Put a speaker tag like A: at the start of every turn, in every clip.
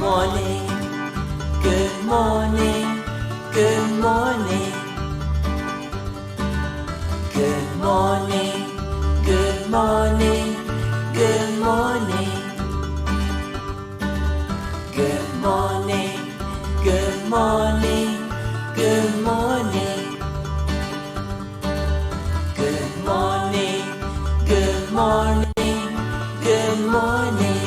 A: morning, good morning, good morning. Good morning, good morning, good morning. Good morning, good morning, good morning. Good morning, good morning, good morning.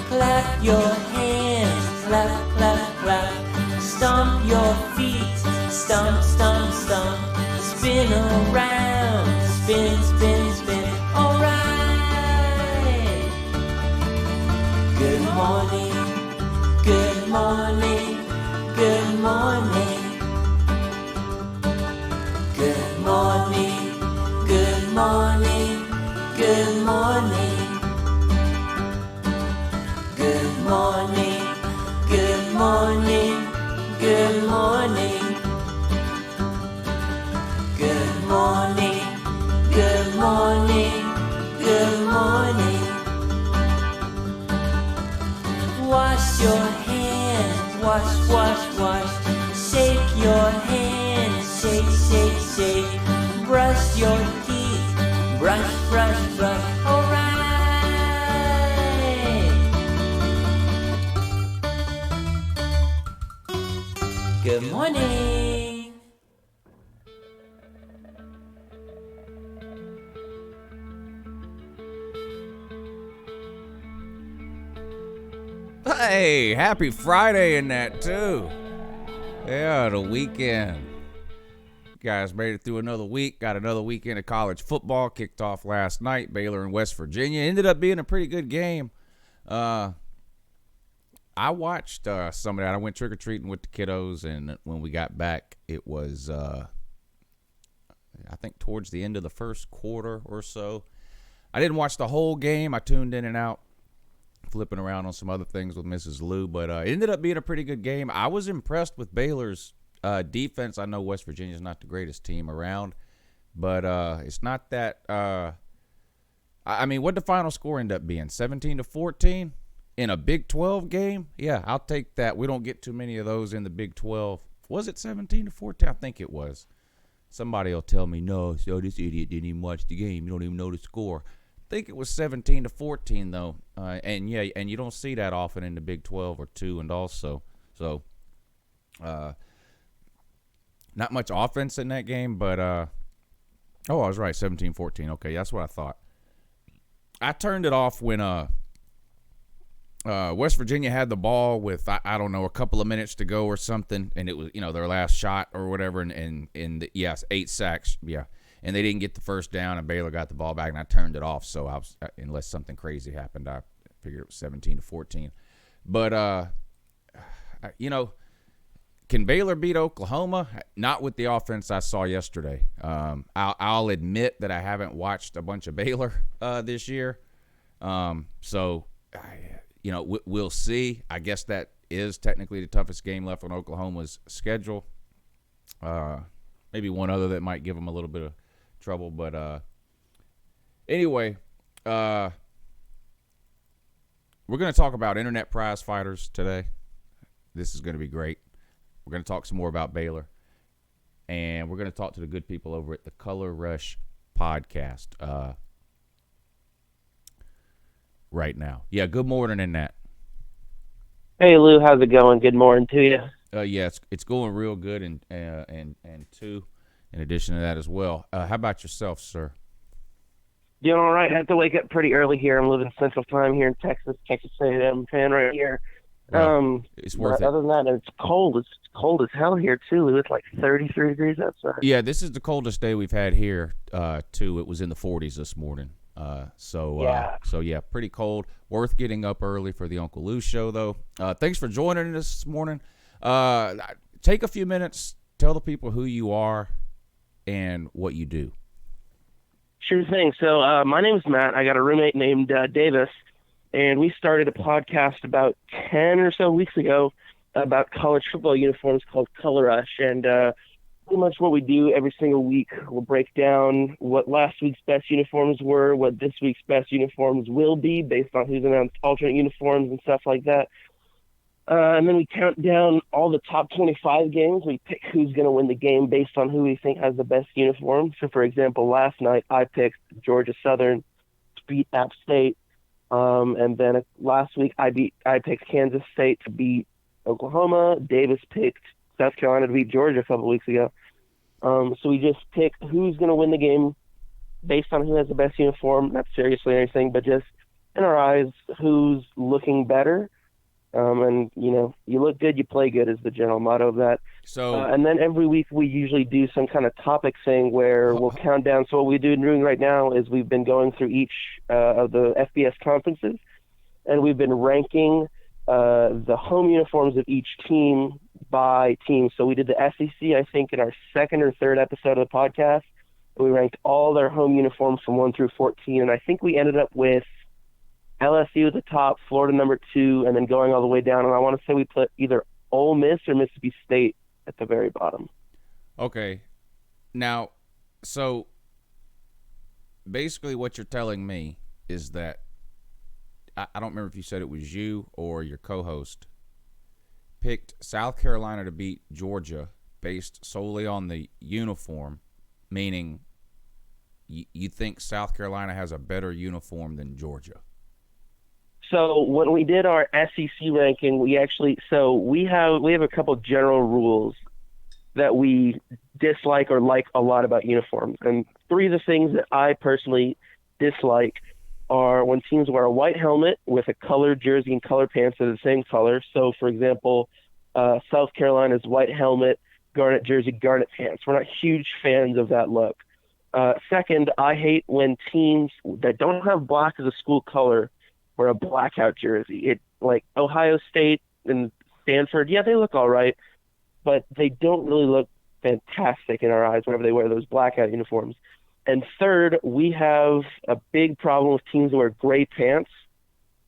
A: Clap your hands, clap, clap, clap. Stomp your feet, stomp, stomp, stomp. Spin around, spin, spin, spin. Alright. Good morning, good morning, good morning. Good morning, good morning, good morning. Good morning, good morning, good morning. Good morning, good morning, good morning. Wash your hands, wash, wash, wash. Shake your hands, shake, shake, shake. Brush your teeth, brush, brush, brush. Alright. Good morning.
B: Hey, happy Friday in that too. Yeah, the weekend. You guys made it through another week. Got another weekend of college football. Kicked off last night. Baylor and West Virginia. Ended up being a pretty good game. I watched some of that. I went trick-or-treating with the kiddos, and when we got back, it was, I think, towards the end of the first quarter or so. I didn't watch the whole game. I tuned in and out, flipping around on some other things with Mrs. Lou, but it ended up being a pretty good game. I was impressed with Baylor's defense. I know West Virginia's not the greatest team around, but it's not that I mean, what did the final score end up being? 17-14 in a Big 12 game? Yeah, I'll take that. We don't get too many of those in the Big 12. Was it 17-14? I think it was. Somebody will tell me, no, so this idiot didn't even watch the game. You don't even know the score. I think it was 17-14 though, and yeah, and you don't see that often in the Big 12 or 2, and also, so not much offense in that game, but I was right, 17-14. Okay, that's what I thought. I turned it off when West Virginia had the ball with I don't know, a couple of minutes to go or something, and it was their last shot or whatever, and yes, 8 sacks, yeah. And they didn't get the first down, and Baylor got the ball back, and I turned it off. So unless something crazy happened, I figured it was 17-14. But can Baylor beat Oklahoma? Not with the offense I saw yesterday. I'll admit that I haven't watched a bunch of Baylor this year. So we'll see. I guess that is technically the toughest game left on Oklahoma's schedule. Maybe one other that might give them a little bit of trouble, but anyway, we're going to talk about internet prize fighters today. This is going to be great. We're going to talk some more about Baylor, and we're going to talk to the good people over at the Color Rush podcast right now. Yeah, good morning in that.
C: Hey Lou, how's it going? Good morning to you.
B: Yeah, it's going real good, and too, in addition to that as well. How about yourself, sir?
C: Doing all right. I have to wake up pretty early here. I'm living Central Time here in Texas A&M fan right here.
B: Well, it's worth it.
C: Other than that, it's cold. It's cold as hell here too, Lou. It's like 33 degrees outside.
B: Yeah, this is the coldest day we've had here too. It was in the 40s this morning. So pretty cold. Worth getting up early for the UNCLELOU show, though. Thanks for joining us this morning. Take a few minutes, tell the people who you are and what you do.
C: Sure thing. So my name is Matt. I got a roommate named Davis, and we started a podcast about 10 or so weeks ago about college football uniforms called Color Rush. And pretty much what we do every single week. We'll break down what last week's best uniforms were, what this week's best uniforms will be based on who's announced alternate uniforms and stuff like that. And then we count down all the top 25 games. We pick who's going to win the game based on who we think has the best uniform. So, for example, last night I picked Georgia Southern to beat App State. And then last week I picked Kansas State to beat Oklahoma. Davis picked South Carolina to beat Georgia a couple weeks ago. So we just pick who's going to win the game based on who has the best uniform, not seriously or anything, but just in our eyes, who's looking better. And, you look good, you play good is the general motto of that.
B: So,
C: and then every week we usually do some kind of topic thing where we'll count down. So what we're doing right now is we've been going through each of the FBS conferences, and we've been ranking the home uniforms of each team by team. So we did the SEC, I think, in our second or third episode of the podcast. We ranked all their home uniforms from 1 through 14, and I think we ended up with LSU at the top, Florida number 2, and then going all the way down. And I want to say we put either Ole Miss or Mississippi State at the very bottom.
B: Okay. Now, so basically what you're telling me is that I don't remember if you said it was you or your co-host picked South Carolina to beat Georgia based solely on the uniform, meaning you think South Carolina has a better uniform than Georgia.
C: So when we did our SEC ranking, we have a couple general rules that we dislike or like a lot about uniforms. And 3 of the things that I personally dislike are when teams wear a white helmet with a colored jersey and colored pants that are the same color. So, for example, South Carolina's white helmet, garnet jersey, garnet pants. We're not huge fans of that look. Second, I hate when teams that don't have black as a school color wear a blackout jersey. Like Ohio State and Stanford, yeah, they look all right, but they don't really look fantastic in our eyes whenever they wear those blackout uniforms. And third, we have a big problem with teams that wear gray pants.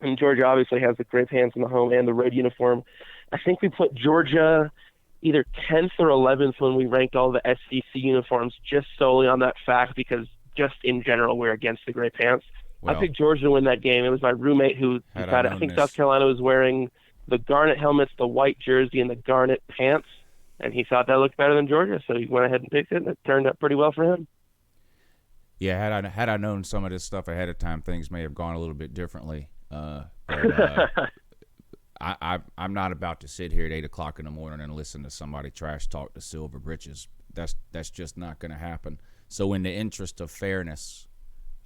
C: And Georgia obviously has the gray pants in the home and the red uniform. I think we put Georgia either 10th or 11th when we ranked all the SEC uniforms just solely on that fact because just in general we're against the gray pants.
B: Well,
C: I picked Georgia to win that game. It was my roommate who decided. I think South Carolina was wearing the garnet helmets, the white jersey, and the garnet pants, and he thought that looked better than Georgia, so he went ahead and picked it, and it turned out pretty well for him.
B: Yeah, had I known some of this stuff ahead of time, things may have gone a little bit differently. But, I'm not about to sit here at 8 o'clock in the morning and listen to somebody trash talk the Silver Britches. That's just not going to happen. So in the interest of fairness,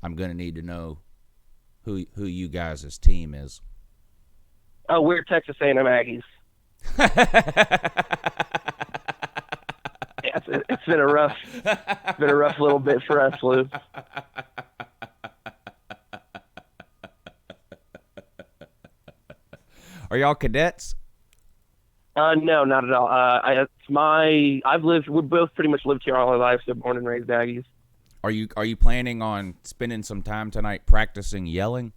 B: I'm going to need to know who you guys' team is.
C: Oh, we're Texas A&M Aggies. Yeah, it's been a rough little bit for us, Lou.
B: Are y'all cadets?
C: No, not at all. We both pretty much lived here all our lives, so born and raised Aggies.
B: Are you planning on spending some time tonight practicing yelling?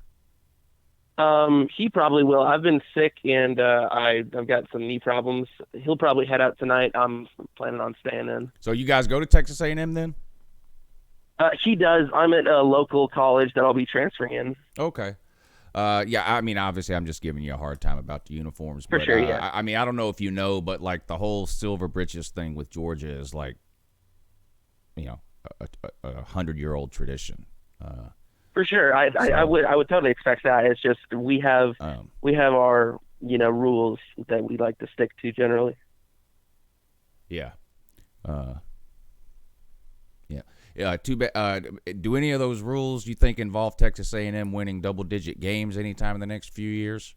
C: He probably will. I've been sick and I've got some knee problems. He'll probably head out tonight. I'm planning on staying in.
B: So you guys go to Texas A&M then?
C: He does. I'm at a local college that I'll be transferring in.
B: Okay. Yeah, I mean, obviously, I'm just giving you a hard time about the uniforms.
C: For sure, yeah.
B: I mean, I don't know if you know, but, like, the whole Silver Britches thing with Georgia is, like, a 100-year-old tradition.
C: For sure. I would totally expect that. It's just we have our, rules that we like to stick to generally.
B: Yeah. Too bad. Do any of those rules you think involve Texas A&M winning double-digit games anytime in the next few years?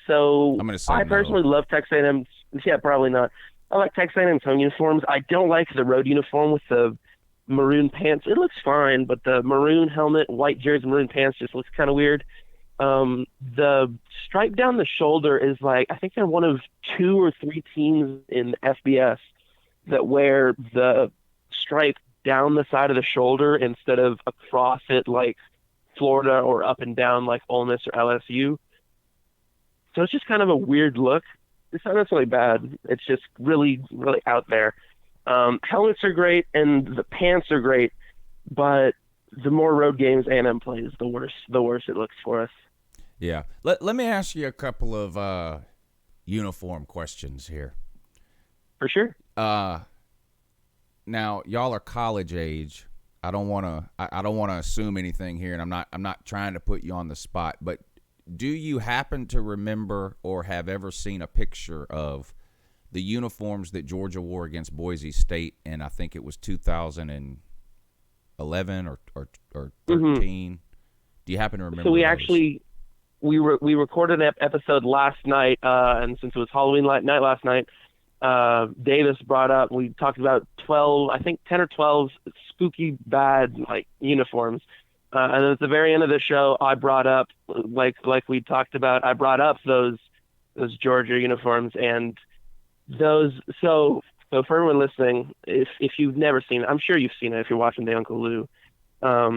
C: So
B: I'm gonna say
C: I personally love Texas A&M. Yeah, probably not. I like Texas A&M's home uniforms. I don't like the road uniform with the maroon pants. It looks fine, but the maroon helmet, white jersey, maroon pants just looks kind of weird. The stripe down the shoulder is like, I think they're one of 2 or 3 teams in FBS that wear the stripe down the side of the shoulder instead of across it like Florida or up and down like Ole Miss or LSU. So it's just kind of a weird look. it's not necessarily bad. It's just really, really out there. Helmets are great and the pants are great, but the more road games A&M plays, the worse it looks for us.
B: Yeah. Let me ask you a couple of uniform questions here.
C: For sure.
B: Now y'all are college age. I don't want to assume anything here, and I'm not trying to put you on the spot, but do you happen to remember or have ever seen a picture of the uniforms that Georgia wore against Boise State in, I think it was 2011 or 13? Mm-hmm. Do you happen to remember?
C: So we
B: those?
C: actually we recorded an episode last night, and since it was Halloween night last night, Davis brought up, we talked about 10 or 12 spooky bad like uniforms. And then at the very end of the show, I brought up, like we talked about, I brought up those Georgia uniforms and those. So for everyone listening, if you've never seen it, I'm sure you've seen it if you're watching the UNCLELOU.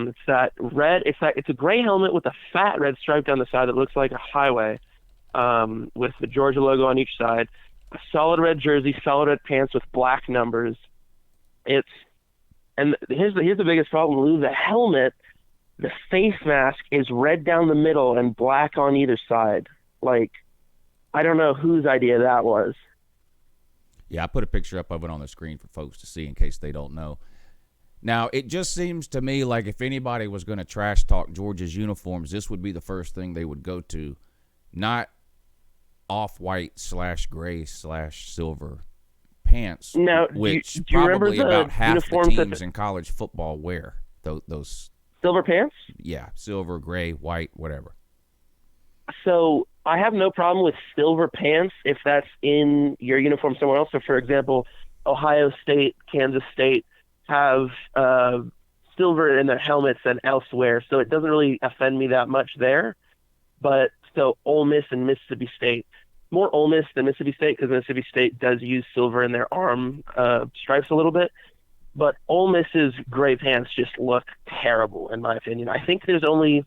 C: It's that red. It's a gray helmet with a fat red stripe down the side that looks like a highway, with the Georgia logo on each side. A solid red jersey, solid red pants with black numbers. Here's the biggest problem, Lou. The helmet. The face mask is red down the middle and black on either side. Like, I don't know whose idea that was.
B: Yeah, I put a picture up of it on the screen for folks to see in case they don't know. Now, it just seems to me like if anybody was going to trash talk Georgia's uniforms, this would be the first thing they would go to, not off-white / gray / silver pants,
C: now,
B: which
C: do you
B: probably
C: remember
B: about half the teams in college football wear those.
C: Silver pants?
B: Yeah, silver, gray, white, whatever.
C: So I have no problem with silver pants if that's in your uniform somewhere else. So, for example, Ohio State, Kansas State have silver in their helmets and elsewhere, so it doesn't really offend me that much there. But so Ole Miss and Mississippi State, more Ole Miss than Mississippi State because Mississippi State does use silver in their arm stripes a little bit. But Ole Miss's gray pants just look terrible, in my opinion. I think there's only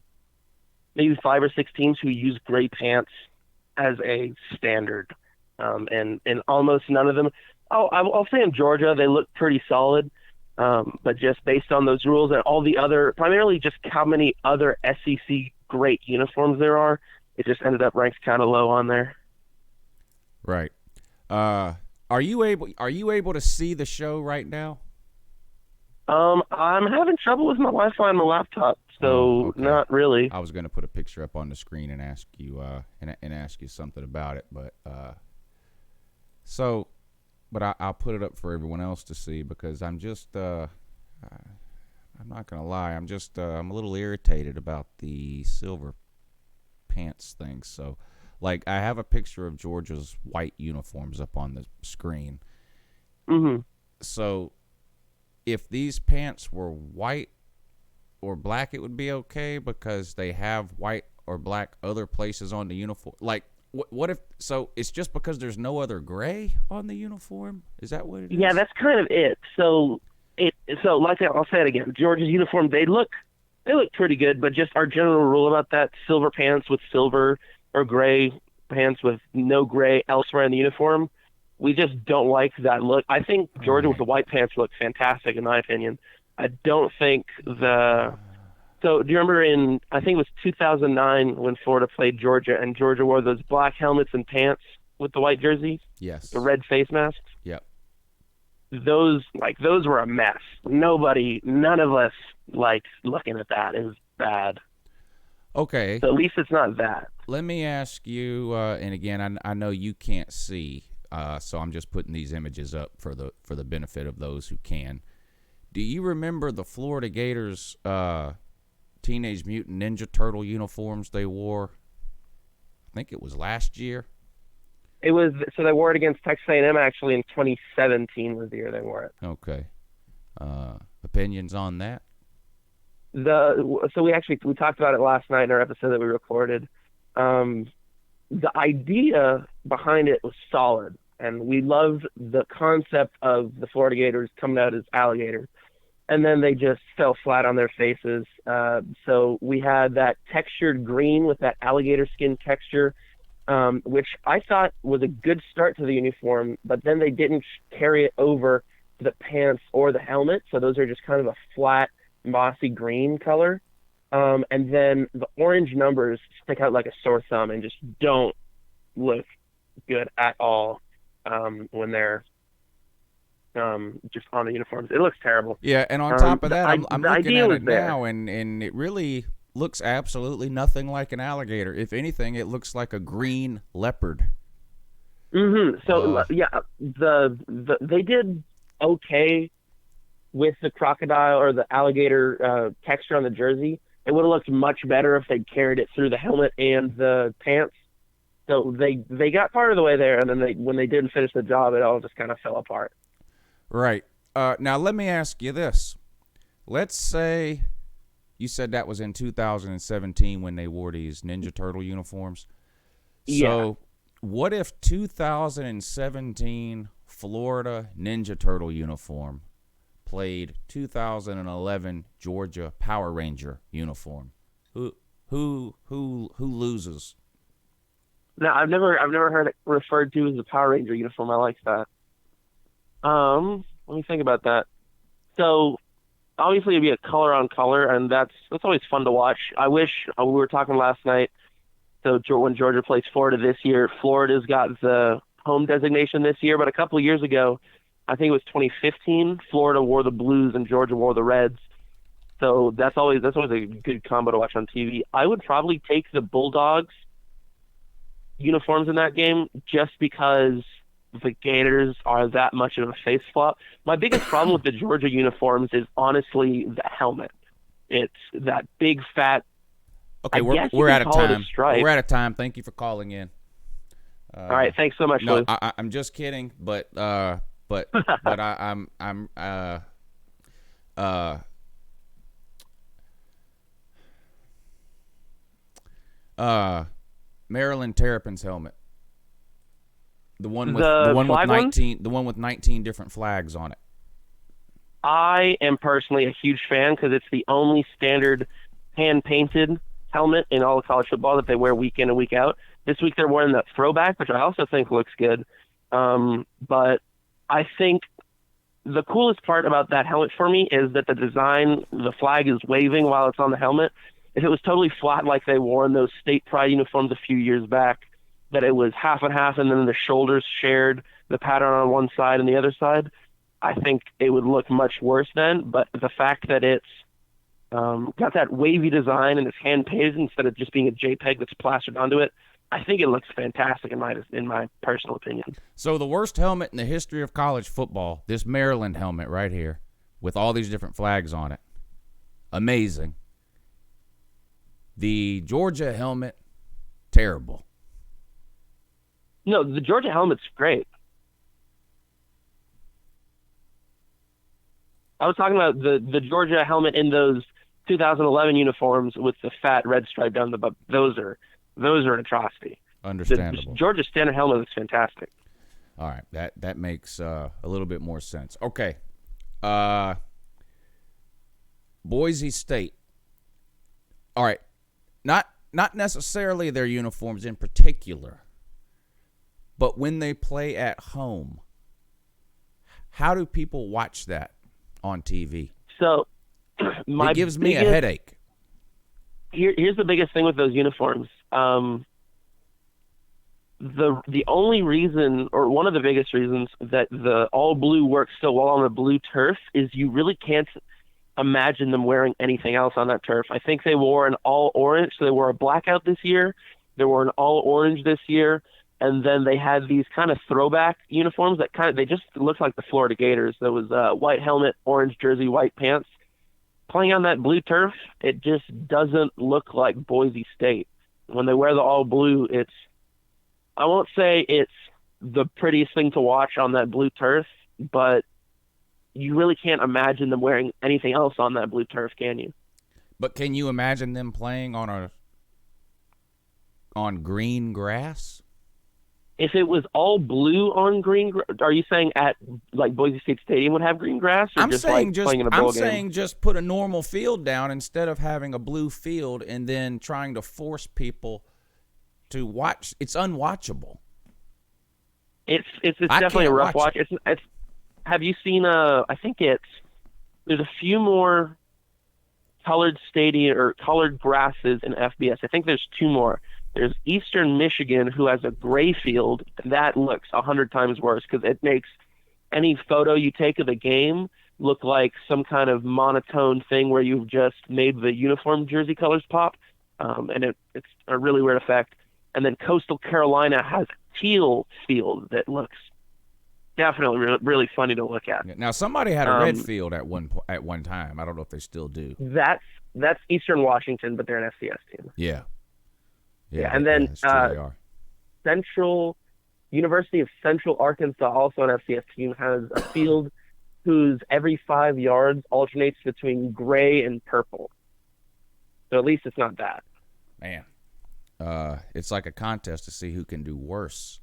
C: maybe 5 or 6 teams who use gray pants as a standard, and almost none of them. I'll say in Georgia they look pretty solid, but just based on those rules and all the other, primarily just how many other SEC great uniforms there are, it just ended up ranked kind of low on there.
B: Right. Are you able to see the show right now?
C: I'm having trouble with my Wi-Fi on my laptop, so
B: okay.
C: Not really.
B: I was going to put a picture up on the screen and ask you ask you something about it, but I'll put it up for everyone else to see because I'm just I'm not going to lie, I'm a little irritated about the silver pants thing. So, like, I have a picture of Georgia's white uniforms up on the screen.
C: Mm-hmm.
B: So, if these pants were white or black, it would be okay because they have white or black other places on the uniform. Like, what if? So it's just because there's no other gray on the uniform? Is that what it is?
C: Yeah, that's kind of it. So like I'll say it again. Georgia's uniform, they look pretty good, but just our general rule about that: silver pants with silver or gray pants with no gray elsewhere in the uniform. We just don't like that look. I think Georgia with the white pants look fantastic, in my opinion. I don't think So do you remember I think it was 2009 when Florida played Georgia, and Georgia wore those black helmets and pants with the white jersey?
B: Yes.
C: The red face masks?
B: Yep.
C: Those were a mess. None of us liked looking at that. It was bad.
B: Okay.
C: So at least it's not that.
B: Let me ask you, and again, I know you can't see, so I'm just putting these images up for the benefit of those who can. Do you remember the Florida Gators Teenage Mutant Ninja Turtle uniforms they wore? I think it was last year.
C: It was, so they wore it against Texas A&M actually in 2017 was the year they wore it.
B: Okay. Opinions on that?
C: So we talked about it last night in our episode that we recorded. The idea behind it was solid, and we loved the concept of the Florida Gators coming out as alligators, and then they just fell flat on their faces. So we had that textured green with that alligator skin texture which I thought was a good start to the uniform, but then they didn't carry it over to the pants or the helmet, so those are just kind of a flat, mossy green color. And then the orange numbers stick out like a sore thumb and just don't look good at all when they're just on the uniforms. It looks terrible.
B: Yeah, and on top of that, I'm
C: the
B: looking
C: idea
B: at
C: was
B: it
C: there.
B: now, and it really looks absolutely nothing like an alligator. If anything, it looks like a green leopard.
C: So yeah, they did okay with the crocodile or the alligator texture on the jersey. It would have looked much better if they'd carried it through the helmet and the pants. So they got part of the way there, and then when they didn't finish the job, it all just kind of fell apart.
B: Right. Now, let me ask you this. Let's say you said that was in 2017 when they wore these Ninja Turtle uniforms. So what if 2017 Florida Ninja Turtle uniform played 2011 Georgia Power Ranger uniform? Who loses?
C: No, I've never heard it referred to as a Power Ranger uniform. I like that. Let me think about that. So obviously it'd be a color on color, and that's always fun to watch. I wish we were talking last night. So when Georgia plays Florida this year, Florida's got the home designation this year, but a couple of years ago, I think it was 2015, Florida wore the blues and Georgia wore the reds. So that's always a good combo to watch on TV. I would probably take the Bulldogs uniforms in that game just because the Gators are that much of a face flop. My biggest problem with the Georgia uniforms is honestly the helmet. It's that big fat.
B: Okay, we're out of time. We're out of time. Thank you for calling in.
C: All right, thanks so much,
B: no,
C: Lou.
B: I'm just kidding, but I'm Maryland Terrapin's helmet. The one with 19 different flags on it.
C: I am personally a huge fan because it's the only standard hand-painted helmet in all of college football that they wear week in and week out. This week they're wearing the throwback, which I also think looks good. But I think the coolest part about that helmet for me is that the design, the flag is waving while it's on the helmet. If it was totally flat like they wore in those state pride uniforms a few years back, that it was half and half and then the shoulders shared the pattern on one side and the other side, I think it would look much worse then. But the fact that it's got that wavy design and it's hand-painted instead of just being a JPEG that's plastered onto it, I think it looks fantastic in my personal opinion.
B: So the worst helmet in the history of college football, this Maryland helmet right here with all these different flags on it, amazing. The Georgia helmet, terrible.
C: No, the Georgia helmet's great. I was talking about the Georgia helmet in those 2011 uniforms with the fat red stripe down the butt. Those are an atrocity.
B: Understandable.
C: The Georgia standard helmet is fantastic.
B: All right, that makes a little bit more sense. Okay, Boise State. All right, not necessarily their uniforms in particular, but when they play at home, how do people watch that on TV?
C: So,
B: it gives me a headache.
C: Here's the biggest thing with those uniforms. The only reason, or one of the biggest reasons, that the all blue works so well on the blue turf is you really can't imagine them wearing anything else on that turf. I think they wore an all orange, so they wore a blackout this year. They wore an all orange this year, and then they had these kind of throwback uniforms that they just looked like the Florida Gators. There was a white helmet, orange jersey, white pants. Playing on that blue turf, it just doesn't look like Boise State. When they wear the all blue, I won't say it's the prettiest thing to watch on that blue turf, but you really can't imagine them wearing anything else on that blue turf, can you?
B: But can you imagine them playing on green grass?
C: If it was all blue on green, are you saying at like Boise State Stadium would have green grass? Or playing in a bowl game?
B: Saying just put a normal field down instead of having a blue field and then trying to force people to watch. It's unwatchable.
C: It's
B: I
C: definitely a
B: can't
C: rough
B: watch
C: watch. It's have you seen I think there's a few more colored stadium or colored grasses in FBS. I think there's two more. There's Eastern Michigan, who has a gray field. That looks 100 times worse because it makes any photo you take of the game look like some kind of monotone thing where you've just made the uniform jersey colors pop, and it's a really weird effect. And then Coastal Carolina has a teal field that looks definitely really funny to look at.
B: Now, somebody had a red field at one time. I don't know if they still do.
C: That's Eastern Washington, but they're an FCS team.
B: Yeah.
C: And then
B: that's true, they are.
C: University of Central Arkansas, also an FCS team, has a field whose every 5 yards alternates between gray and purple. So at least it's not bad.
B: Man, it's like a contest to see who can do worse,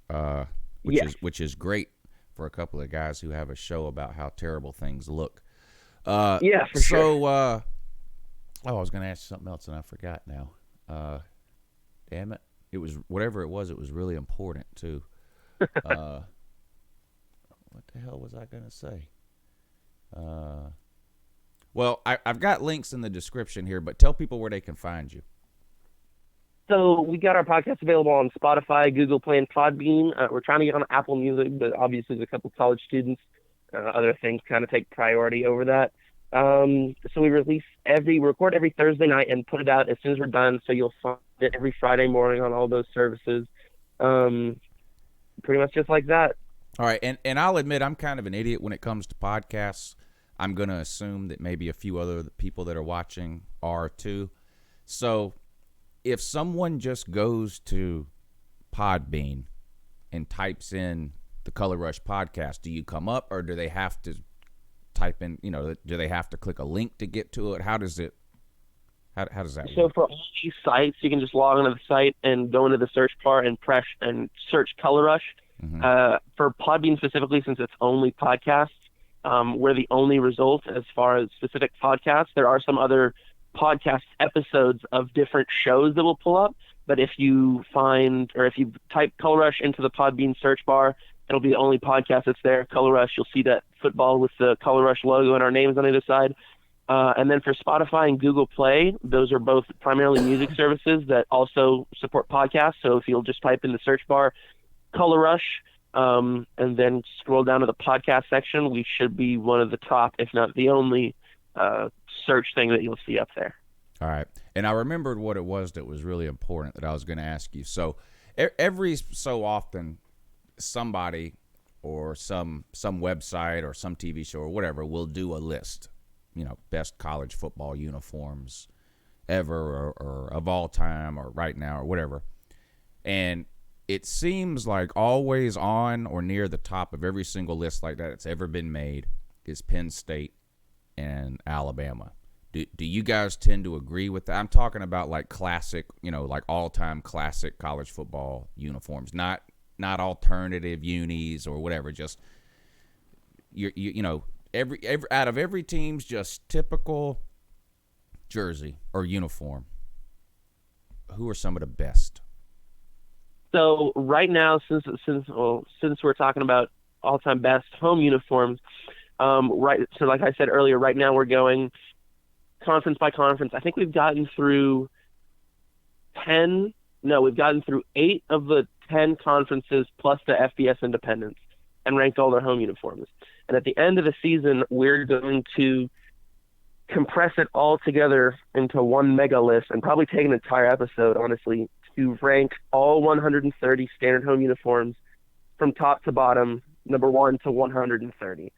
B: which is great for a couple of guys who have a show about how terrible things look.
C: For sure.
B: I was going to ask you something else and I forgot now. Damn it. It was whatever it was really important too. What the hell was I going to say? Well, I've got links in the description here, but tell people where they can find you.
C: So we got our podcast available on Spotify, Google Play, and Podbean. We're trying to get on Apple Music, but obviously there's a couple college students. Other things kind of take priority over that. So we record every Thursday night and put it out as soon as we're done. So you'll find it every Friday morning on all those services. Pretty much just like that.
B: All right. And I'll admit I'm kind of an idiot when it comes to podcasts. I'm going to assume that maybe a few other people that are watching are too. So if someone just goes to Podbean and types in the Color Rush podcast, do you come up or do they have to type in, do they have to click a link to get to it? How does that
C: So
B: work?
C: for all these sites, you can just log into the site and go into the search bar and press and search Color Rush. Mm-hmm. For Podbean specifically, since it's only podcasts, we're the only result as far as specific podcasts. There are some other podcast episodes of different shows that will pull up, but if you type Color Rush into the Podbean search bar, it'll be the only podcast that's there. Color Rush, you'll see that football with the Color Rush logo and our names on either side. And then for Spotify and Google Play, those are both primarily music services that also support podcasts. So if you'll just type in the search bar, Color Rush, and then scroll down to the podcast section, we should be one of the top, if not the only, search thing that you'll see up there.
B: All right. And I remembered what it was that was really important that I was going to ask you. So every so often, somebody or some website or some TV show or whatever will do a list, best college football uniforms ever or of all time or right now or whatever. And it seems like always on or near the top of every single list like that that's ever been made is Penn State and Alabama. Do you guys tend to agree with that? I'm talking about like classic, like all-time classic college football uniforms, not alternative unis or whatever. Just every out of every team's just typical jersey or uniform. Who are some of the best?
C: So right now, since we're talking about all-time best home uniforms, so like I said earlier, right now we're going conference by conference. I think we've gotten through 8 of the 10 conferences plus the FBS independents and ranked all their home uniforms. And at the end of the season, we're going to compress it all together into one mega list and probably take an entire episode, honestly, to rank all 130 standard home uniforms from top to bottom, number 1 to 130.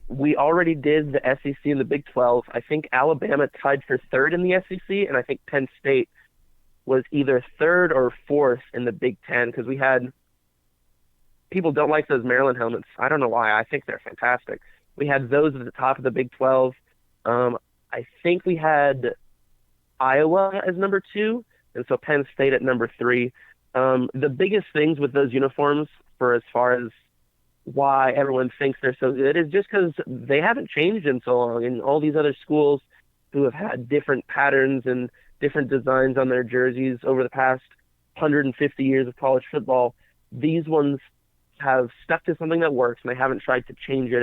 C: We already did the SEC and the Big 12. I think Alabama tied for third in the SEC, and I think Penn State was either third or fourth in the Big 10 because we had people don't like those Maryland helmets. I don't know why. I think they're fantastic. We had those at the top of the Big 12. I think we had Iowa as number 2, and so Penn State at number 3. The biggest things with those uniforms, for as far as why everyone thinks they're so good, is just because they haven't changed in so long. And all these other schools who have had different patterns and different designs on their jerseys over the past 150 years of college football, these ones have stuck to something that works, and they haven't tried to change it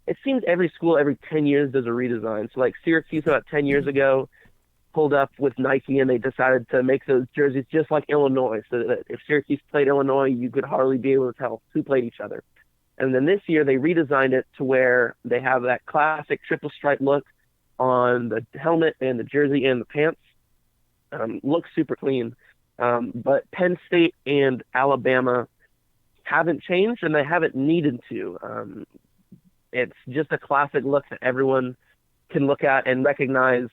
C: it seems every school every 10 years does a redesign. So like Syracuse about 10 years ago pulled up with Nike, and they decided to make those jerseys just like Illinois, so that if Syracuse played Illinois, you could hardly be able to tell who played each other. And then this year they redesigned it to where they have that classic triple stripe look on the helmet and the jersey and the pants. Looks super clean. But Penn State and Alabama haven't changed, and they haven't needed to. It's just a classic look that everyone can look at and recognize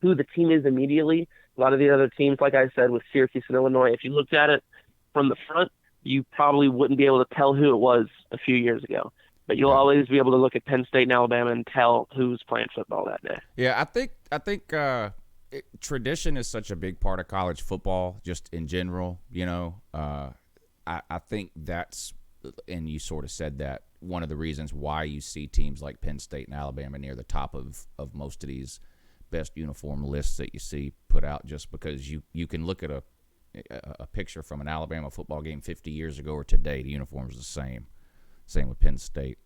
C: who the team is immediately. A lot of the other teams, like I said, with Syracuse and Illinois, if you looked at it from the front, you probably wouldn't be able to tell who it was a few years ago. But you'll always be able to look at Penn State and Alabama and tell who's playing football that day.
B: Yeah, I think tradition is such a big part of college football, just in general. You know, I think that's, and you sort of said that, one of the reasons why you see teams like Penn State and Alabama near the top of most of these best uniform lists that you see put out, just because you can look at a picture from an Alabama football game 50 years ago or today, the uniform's the same. Same with Penn State.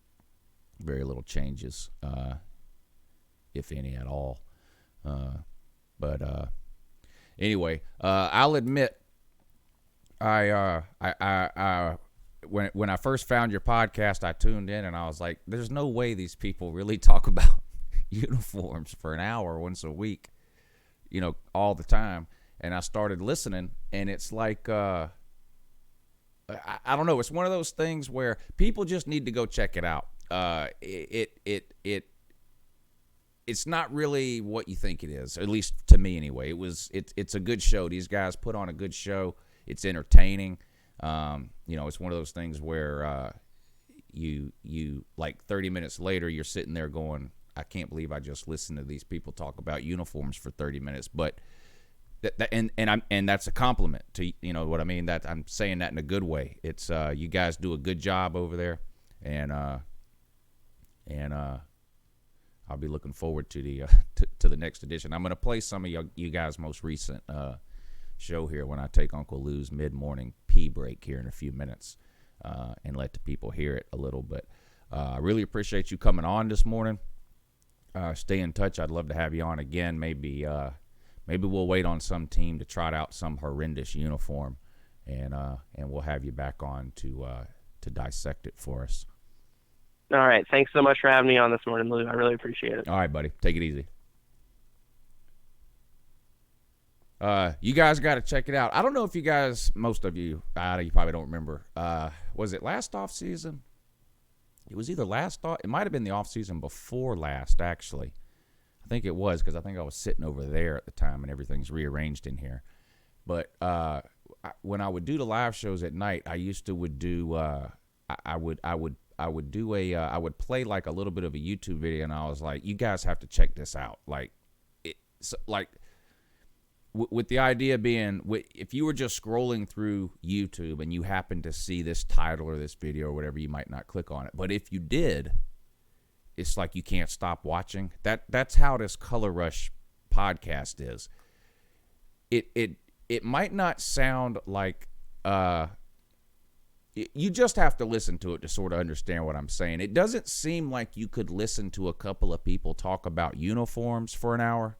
B: Very little changes, if any at all. But anyway, I'll admit, when I first found your podcast, I tuned in and I was like, there's no way these people really talk about uniforms for an hour once a week, you know, all the time. And I started listening, and it's like, I don't know. It's one of those things where people just need to go check it out. It's not really what you think it is, at least to me anyway. It's a good show. These guys put on a good show. It's entertaining. You know, it's one of those things where you like 30 minutes later, you're sitting there going, I can't believe I just listened to these people talk about uniforms for 30 minutes. But and that's a compliment to, you know what I mean? That I'm saying that in a good way. It's you guys do a good job over there, and I'll be looking forward to the next edition. I'm going to play some of you guys' most recent show here when I take Uncle Lou's mid-morning pee break here in a few minutes, and let the people hear it a little bit. I really appreciate you coming on this morning. Stay in touch. I'd love to have you on again. Maybe we'll wait on some team to trot out some horrendous uniform, and we'll have you back on to dissect it for us.
C: All right. Thanks so much for having me on this morning, Lou. I really appreciate it.
B: All right, buddy. Take it easy. You guys got to check it out. I don't know if you guys, most of you, you probably don't remember. Was it last off season? It was either it might have been the off season before last, actually. I think it was, because I think I was sitting over there at the time, and everything's rearranged in here. But when I would do the live shows at night, I would play like a little bit of a YouTube video, and I was like, you guys have to check this out. With the idea being, if you were just scrolling through YouTube and you happened to see this title or this video or whatever, you might not click on it. But if you did, it's like you can't stop watching. That's how this Color Rush podcast is. It might not sound like you just have to listen to it to sort of understand what I'm saying. It doesn't seem like you could listen to a couple of people talk about uniforms for an hour.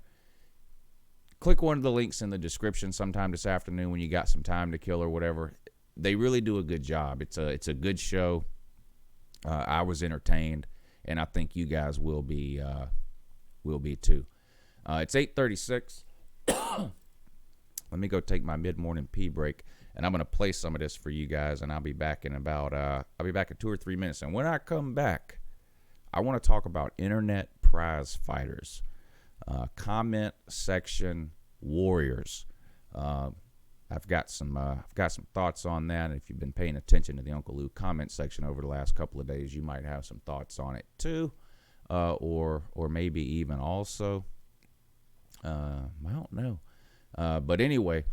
B: Click one of the links in the description sometime this afternoon when you got some time to kill or whatever. They really do a good job. It's a good show. I was entertained, and I think you guys will be too. It's 8:36. Let me go take my mid-morning pee break, and I'm going to play some of this for you guys, and I'll be back in I'll be back in 2 or 3 minutes. And when I come back, I want to talk about internet prize fighters. Comment section warriors. I've got some thoughts on that. And if you've been paying attention to the Uncle Lou comment section over the last couple of days, you might have some thoughts on it too, or maybe even also. I don't know. But anyway,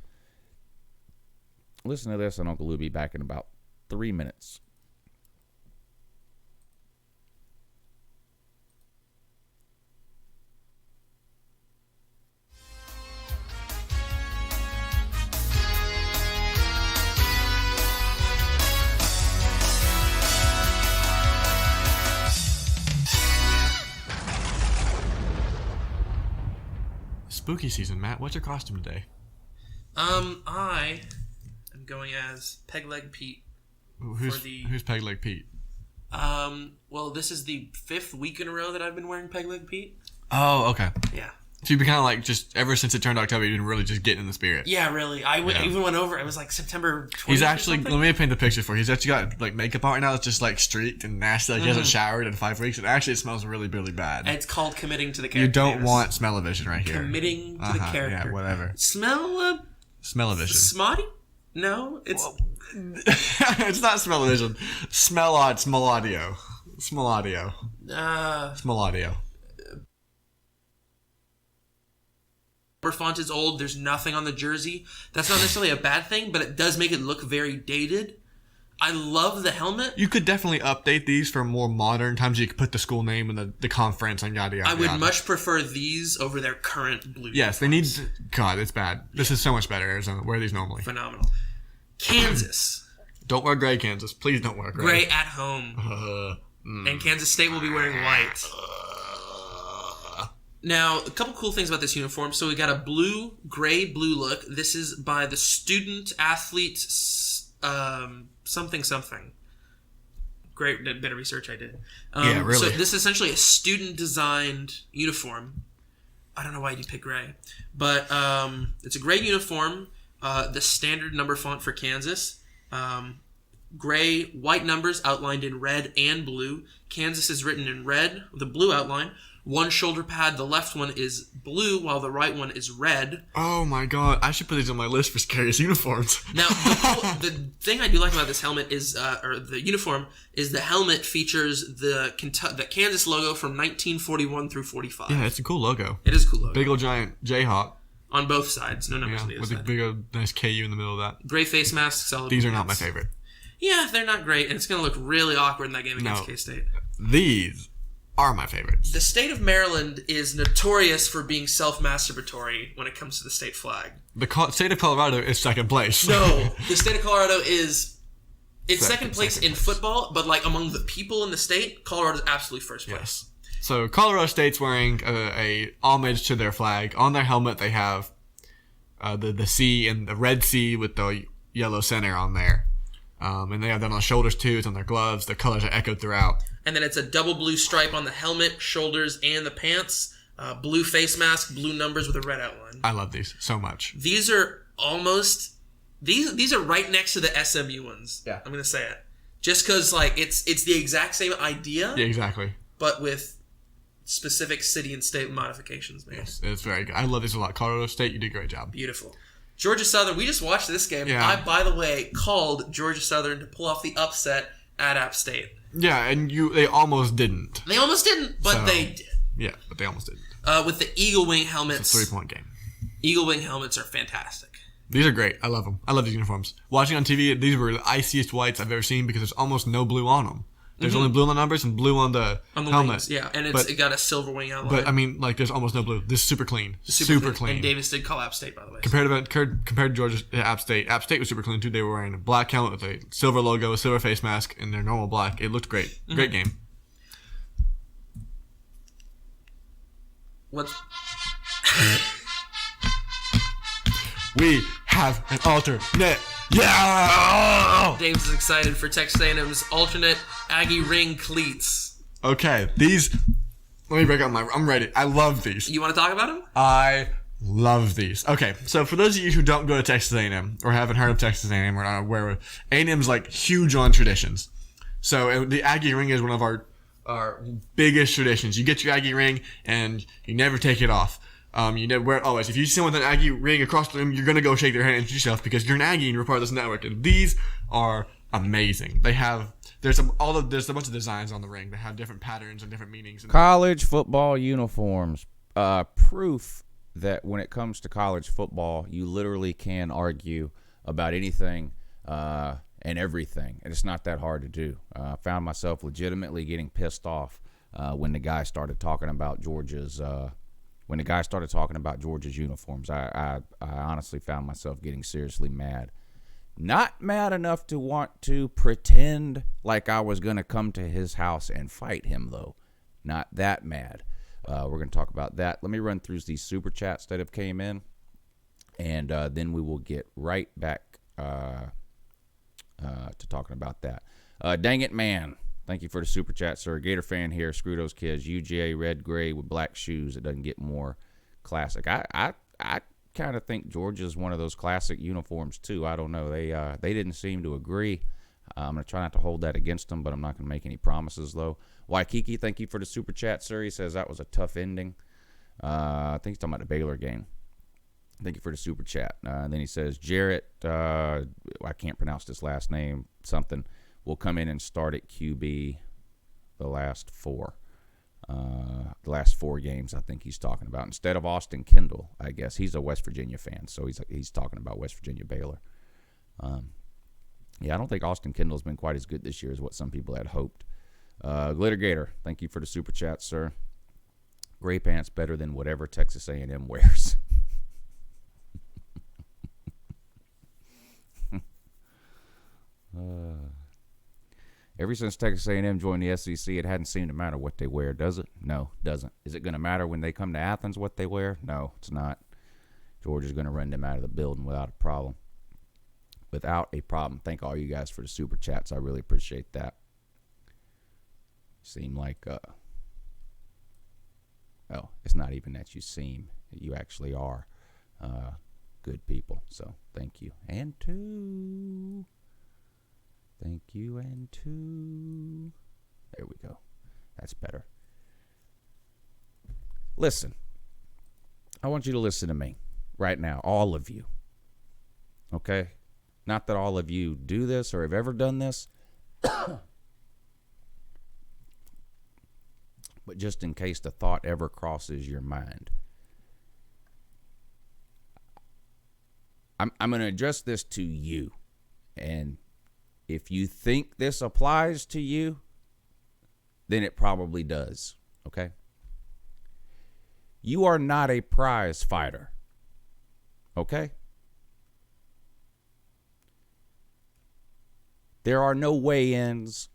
B: listen to this, and Uncle Lou will be back in about 3 minutes.
D: Spooky season, Matt. What's your costume today?
E: I am going as Peg Leg Pete.
D: Who's Peg Leg Pete?
E: Well, this is the 5th week in a row that I've been wearing Peg Leg Pete.
D: Oh, okay.
E: Yeah.
D: So you've been kind of like just ever since it turned October, you've been really just getting in the spirit.
E: Yeah, really. I even went over. It was like September 20th.
D: He's actually. Let me paint the picture for you. He's actually got like makeup on right now. It's just like streaked and nasty. Like he hasn't showered in 5 weeks. And actually, it smells really, really bad.
E: It's called committing to the character.
D: You don't want smell-o-vision right here.
E: Committing to the character.
D: Yeah, whatever.
E: Smell-o-vision? Smotty? No, it's.
D: It's not smell-o-vision. Smell-audio. Smell-audio.
E: Font is old. There's nothing on the jersey. That's not necessarily a bad thing, but it does make it look very dated. I love the helmet.
D: You could definitely update these for more modern times. You could put the school name and the conference and yada yada.
E: I would much prefer these over their current blue.
D: Yes, they need. God, it's bad. This is so much better. Arizona. Wear these normally.
E: Phenomenal. Kansas.
D: Don't wear gray, Kansas. Please don't wear gray.
E: Gray at home. And Kansas State will be wearing white. Now, a couple cool things about this uniform. So we got a gray blue look. This is by the student athlete something. Great bit of research I did.
D: Yeah, really.
E: So this is essentially a student-designed uniform. I don't know why you pick gray. But it's a gray uniform. The standard number font for Kansas. Gray, white numbers outlined in red and blue. Kansas is written in red with a blue outline. One shoulder pad, the left one is blue, while the right one is red.
D: Oh my god, I should put these on my list for scariest uniforms.
E: Now, the thing I do like about this helmet is, or the uniform, is the helmet features the Kansas logo from 1941 through 45.
D: Yeah, it's a cool logo.
E: It is a cool logo.
D: Big old giant Jayhawk.
E: On both sides, no numbers on the other
D: with
E: side.
D: a big old nice KU in the middle of that.
E: Gray face masks. Solid
D: These are not my favorite.
E: Yeah, they're not great, and it's going to look really awkward in that game against K-State.
D: These are my favorites.
E: The state of Maryland is notorious for being self-masturbatory when it comes to the state flag.
D: The state of Colorado is second place.
E: No, the state of Colorado is second place in football, but like among the people in the state, Colorado is absolutely first place.
D: Yes. So Colorado State's wearing a homage to their flag. On their helmet, they have the C and the red C with the yellow center on there. And they have that on the shoulders too. It's on their gloves. The colors are echoed throughout. And
E: then it's a double blue stripe on the helmet, shoulders, and the pants. Blue face mask, blue numbers with a red outline.
D: I love these so much.
E: These are almost... These are right next to the SMU ones.
D: Yeah.
E: I'm going to say it. Just because like it's the exact same idea.
D: Yeah, exactly.
E: But with specific city and state modifications, man.
D: Yes, it's very good. I love these a lot. Colorado State, you did a great job.
E: Beautiful. Georgia Southern, we just watched this game.
D: Yeah.
E: I, by the way, called Georgia Southern to pull off the upset at App State.
D: Yeah, and they almost didn't.
E: They almost didn't, but they did.
D: Yeah, but they almost didn't.
E: With the Eagle Wing helmets.
D: It's a 3-point game.
E: Eagle Wing helmets are fantastic.
D: These are great. I love them. I love these uniforms. Watching on TV, these were the iciest whites I've ever seen because there's almost no blue on them. There's only blue on the numbers and blue on the helmet.
E: Wings, yeah, and it got a silver wing outline.
D: But I mean, like, there's almost no blue. This is super clean. Super clean.
E: And Davis did call App State, by the way.
D: Compared to Georgia App State was super clean too. They were wearing a black helmet with a silver logo, a silver face mask, and their normal black. It looked great. Great game.
E: What's...
D: We have an alternate. Yeah!
E: Davis is excited for Texas A&M's alternate Aggie ring cleats.
D: Okay, these... Let me break out I'm ready. I love these.
E: You want to talk about them?
D: I love these. Okay, so for those of you who don't go to Texas A&M or haven't heard of Texas A&M or not aware of A&M's like huge on traditions. So the Aggie ring is one of our biggest traditions. You get your Aggie ring and you never take it off. You never wear it always. If you see someone with an Aggie ring across the room, you're going to go shake their hand and introduce yourself because you're an Aggie and you're part of this network. And these are amazing. There's a bunch of designs on the ring. They have different patterns and different meanings.
B: College football uniforms. Proof that when it comes to college football, you literally can argue about anything and everything. And it's not that hard to do. I found myself legitimately getting pissed off when the guy started talking about Georgia's uniforms. I honestly found myself getting seriously mad. Not mad enough to want to pretend like I was going to come to his house and fight him, though. Not that mad. we're going to talk about that. Let me run through these super chats that have came in, and then we will get right back to talking about that. Dang it, man. Thank you for the super chat, sir. Gator fan here. Screw those kids. UGA red gray with black shoes. It doesn't get more classic. I kind of think Georgia's one of those classic uniforms too. I don't know. They didn't seem to agree. I'm going to try not to hold that against them, but I'm not going to make any promises, though. Waikiki, thank you for the super chat, sir. He says that was a tough ending. I think he's talking about the Baylor game. Thank you for the super chat. And then he says, Jarrett, I can't pronounce this last name, something, will come in and start at QB the last four games, I think he's talking about. Instead of Austin Kendall, I guess. He's a West Virginia fan, so he's talking about West Virginia Baylor. Yeah, I don't think Austin Kendall's been quite as good this year as what some people had hoped. Glitter Gator, thank you for the super chat, sir. Gray pants better than whatever Texas A&M wears. Ever since Texas A&M joined the SEC, it hadn't seemed to matter what they wear, does it? No, doesn't. Is it going to matter when they come to Athens what they wear? No, it's not. Georgia's going to run them out of the building without a problem. Thank all you guys for the super chats. I really appreciate that. Seem like, it's not even that you seem. You actually are good people. So thank you. And two. Thank you and two. There we go. That's better. Listen. I want you to listen to me right now. All of you. Okay? Not that all of you do this or have ever done this. But just in case the thought ever crosses your mind. I'm going to address this to you. And if you think this applies to you, then it probably does. Okay? You are not a prize fighter. Okay? There are no weigh-ins.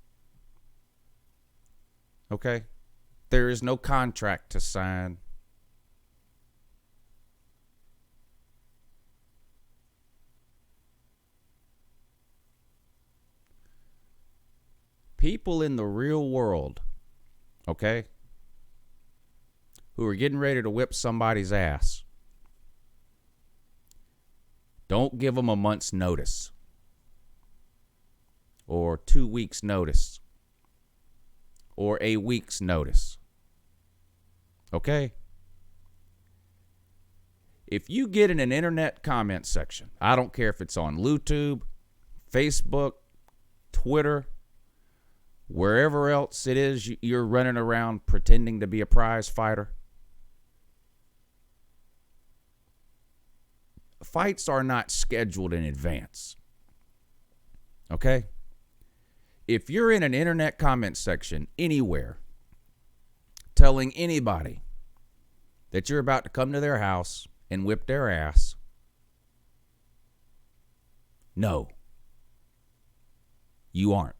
B: Okay? There is no contract to sign. People in the real world, okay, who are getting ready to whip somebody's ass, don't give them a month's notice or 2 weeks' notice or a week's notice. Okay? If you get in an internet comment section, I don't care if it's on YouTube, Facebook, Twitter, wherever else it is you're running around pretending to be a prize fighter, fights are not scheduled in advance. Okay? If you're in an internet comment section anywhere telling anybody that you're about to come to their house and whip their ass, no, you aren't.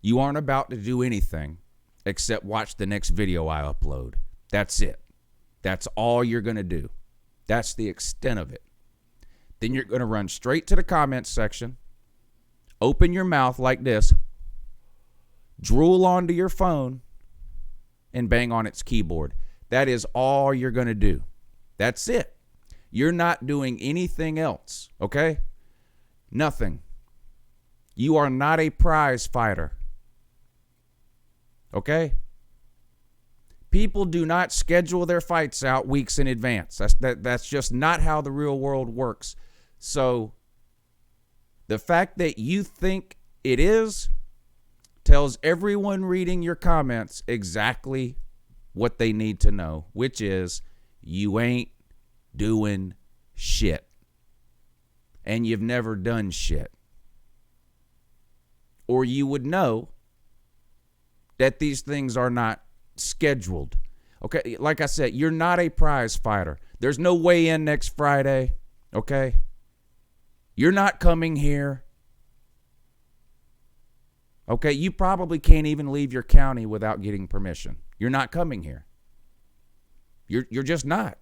B: You aren't about to do anything except watch the next video I upload. That's it. That's all you're going to do. That's the extent of it. Then you're going to run straight to the comments section, open your mouth like this, drool onto your phone, and bang on its keyboard. That is all you're going to do. That's it. You're not doing anything else, okay? Nothing. You are not a prize fighter. Okay? People do not schedule their fights out weeks in advance. That's just not how the real world works. So the fact that you think it is tells everyone reading your comments exactly what they need to know, which is you ain't doing shit. And you've never done shit. Or you would know that these things are not scheduled. Okay, like I said, you're not a prize fighter. There's no weigh-in next Friday, okay? You're not coming here. Okay, you probably can't even leave your county without getting permission. You're not coming here. You're just not.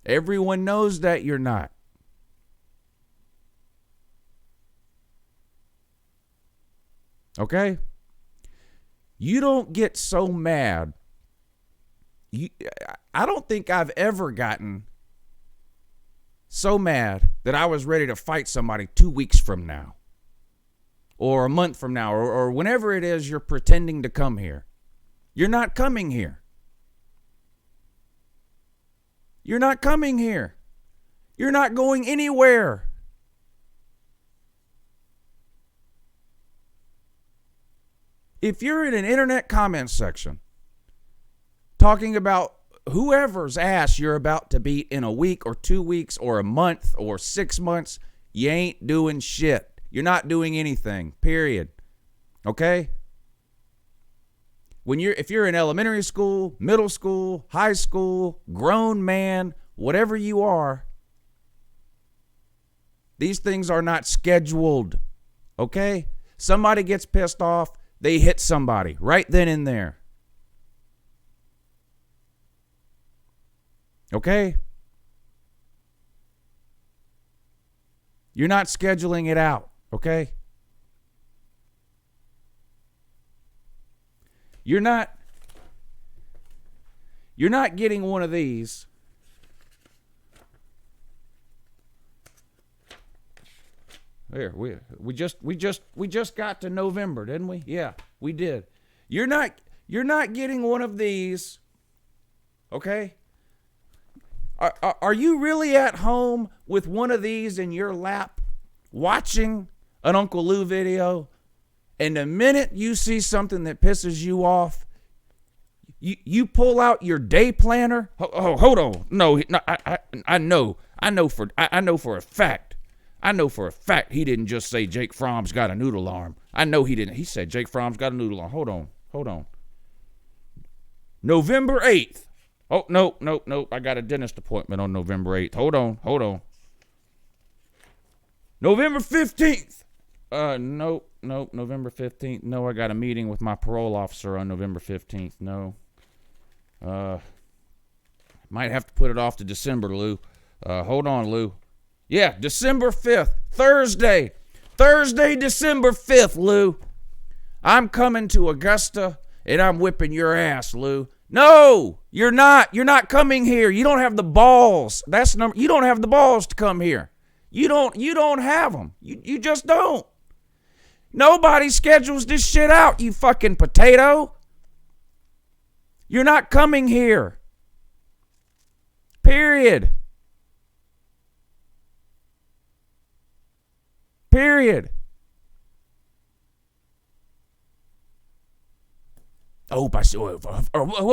B: Everyone knows that you're not. Okay? You don't get so mad. I don't think I've ever gotten so mad that I was ready to fight somebody 2 weeks from now, or a month from now, or whenever it is you're pretending to come here. You're not coming here. You're not coming here. You're not going anywhere. If you're in an internet comment section talking about whoever's ass you're about to beat in a week or 2 weeks or a month or 6 months, you ain't doing shit. You're not doing anything, period. Okay? If you're in elementary school, middle school, high school, grown man, whatever you are, these things are not scheduled. Okay? Somebody gets pissed off, they hit somebody right then and there. Okay? You're not scheduling it out, okay? You're not getting one of these. There, we just got to November, didn't we? Yeah, we did. You're not getting one of these. Okay? Are you really at home with one of these in your lap watching an Uncle Lou video, and the minute you see something that pisses you off, you pull out your day planner? Oh, hold on. No, I know for a fact. I know for a fact he didn't just say Jake Fromm's got a noodle arm. I know he didn't. He said Jake Fromm's got a noodle arm. Hold on. November 8th. Oh, no. I got a dentist appointment on November 8th. Hold on. November 15th. No, November 15th. No, I got a meeting with my parole officer on November 15th. No. Might have to put it off to December, Lou. Hold on, Lou. Yeah, December 5th. Thursday, December 5th, Lou. I'm coming to Augusta, and I'm whipping your ass, Lou. No, you're not. You're not coming here. You don't have the balls. You don't have the balls to come here. You don't have them. You just don't. Nobody schedules this shit out, you fucking potato. You're not coming here. Period. Oh,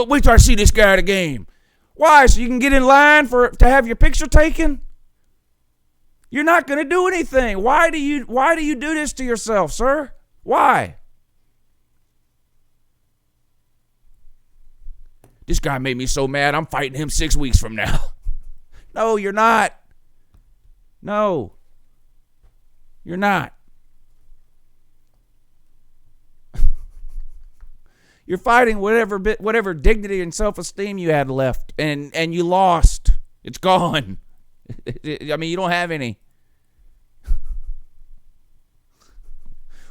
B: wait till I see this guy at a game. Why? So you can get in line to have your picture taken? You're not going to do anything. Why do you do this to yourself, sir? Why? This guy made me so mad, I'm fighting him 6 weeks from now. No, you're not. No. You're not. You're fighting whatever dignity and self-esteem you had left, and you lost. It's gone. I mean, you don't have any.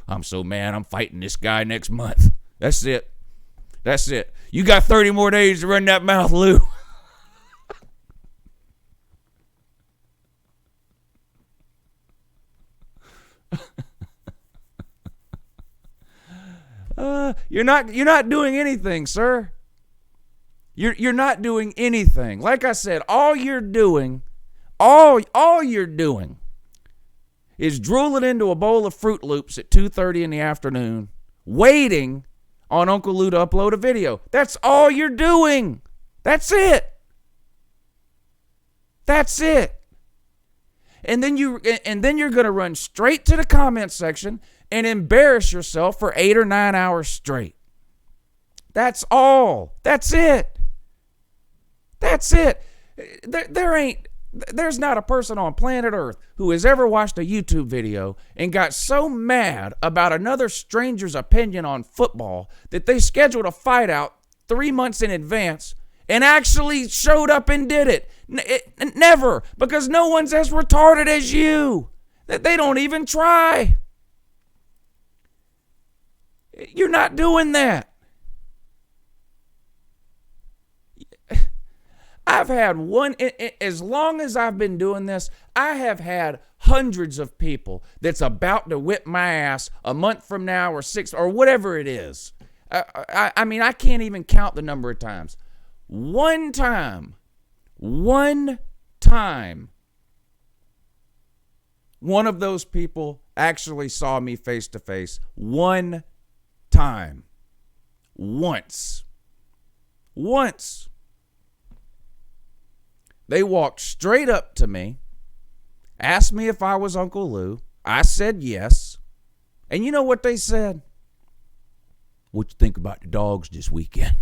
B: I'm so mad, I'm fighting this guy next month. That's it. You got 30 more days to run that mouth, Lou. You're not doing anything, sir. You're not doing anything. Like I said, all you're doing is drooling into a bowl of Fruit Loops at 2:30 in the afternoon, waiting on Uncle Lou to upload a video. That's all you're doing. That's it. And then you're going to run straight to the comment section and embarrass yourself for 8 or 9 hours straight. That's all. That's it. There ain't There's not a person on planet Earth who has ever watched a YouTube video and got so mad about another stranger's opinion on football that they scheduled a fight out 3 months in advance and actually showed up and did it. Never, because no one's as retarded as you. That they don't even try. You're not doing that. I've had as long as I've been doing this, I have had hundreds of people that's about to whip my ass a month from now or 6 or whatever it is. I mean, I can't even count the number of times. One time, one of those people actually saw me face to face. One time. Once. They walked straight up to me, asked me if I was Uncle Lou. I said yes. And you know what they said? What you think about the dogs this weekend?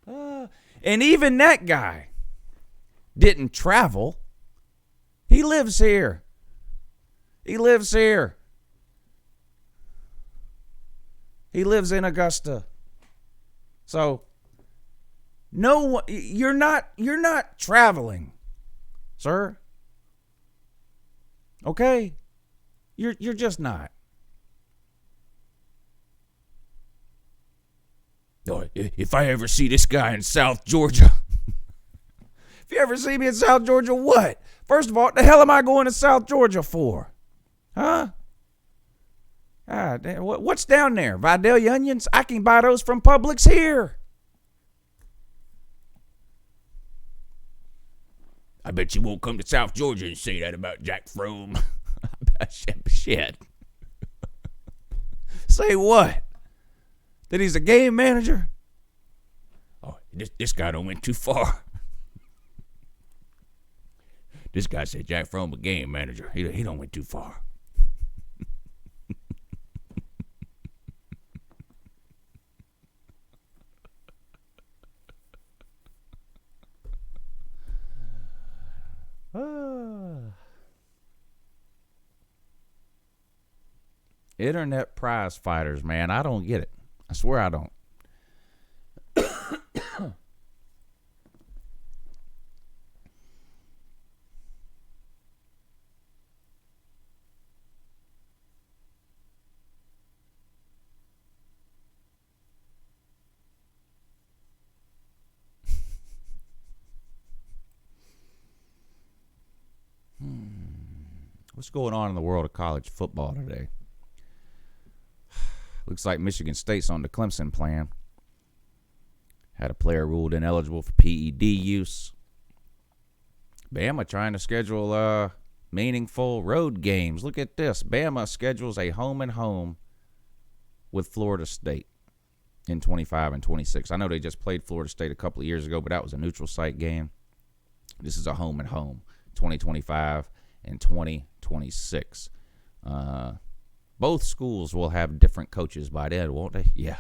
B: And even that guy didn't travel. He lives here. He lives in Augusta. So no, you're not traveling, sir. Okay? You're just not. No, if I ever see this guy in South Georgia, if you ever see me in South Georgia, what? First of all, what the hell am I going to South Georgia for? Huh? What's down there? Vidalia onions? I can buy those from Publix here. I bet you won't come to South Georgia and say that about Jack Fromm. Shit. Say what? That he's a game manager? Oh, this guy don't went too far. This guy said Jack Fromm a game manager. He don't went too far. Internet prize fighters, man. I don't get it. I swear I don't. What's going on in the world of college football today? Looks like Michigan State's on the Clemson plan. Had a player ruled ineligible for PED use. Bama trying to schedule meaningful road games. Look at this. Bama schedules a home and home with Florida State in 25 and 26. I know they just played Florida State a couple of years ago, but that was a neutral site game. This is a home and home, 2025 and 2026. Both schools will have different coaches by then, won't they? Yeah.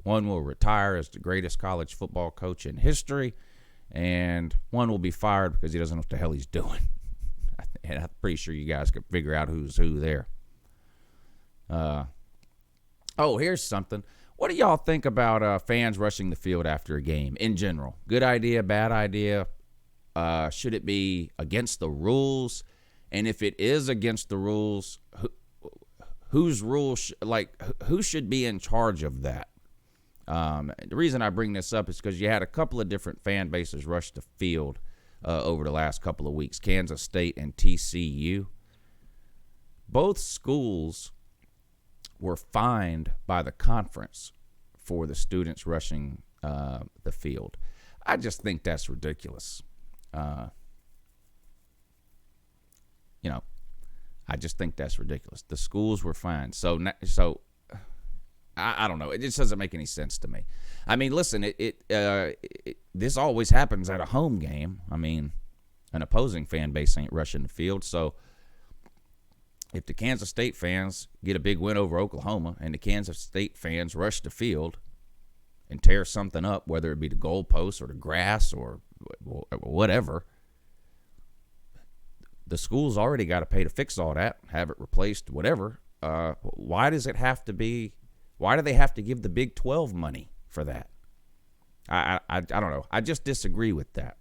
B: One will retire as the greatest college football coach in history, and one will be fired because he doesn't know what the hell he's doing. And I'm pretty sure you guys could figure out who's who there. Here's something. What do y'all think about fans rushing the field after a game in general? Good idea, bad idea? Should it be against the rules? And if it is against the rules, whose rules, who should be in charge of that? The reason I bring this up is because you had a couple of different fan bases rush the field over the last couple of weeks, Kansas State and TCU. Both schools were fined by the conference for the students rushing the field. I just think that's ridiculous. I just think that's ridiculous. The schools were fined. So I don't know. It just doesn't make any sense to me. I mean, listen, this always happens at a home game. I mean, an opposing fan base ain't rushing the field. So if the Kansas State fans get a big win over Oklahoma and the Kansas State fans rush the field and tear something up, whether it be the goalposts or the grass or whatever, the school's already got to pay to fix all that, have it replaced, whatever. Why do they have to give the Big 12 money for that? I don't know. I just disagree with that.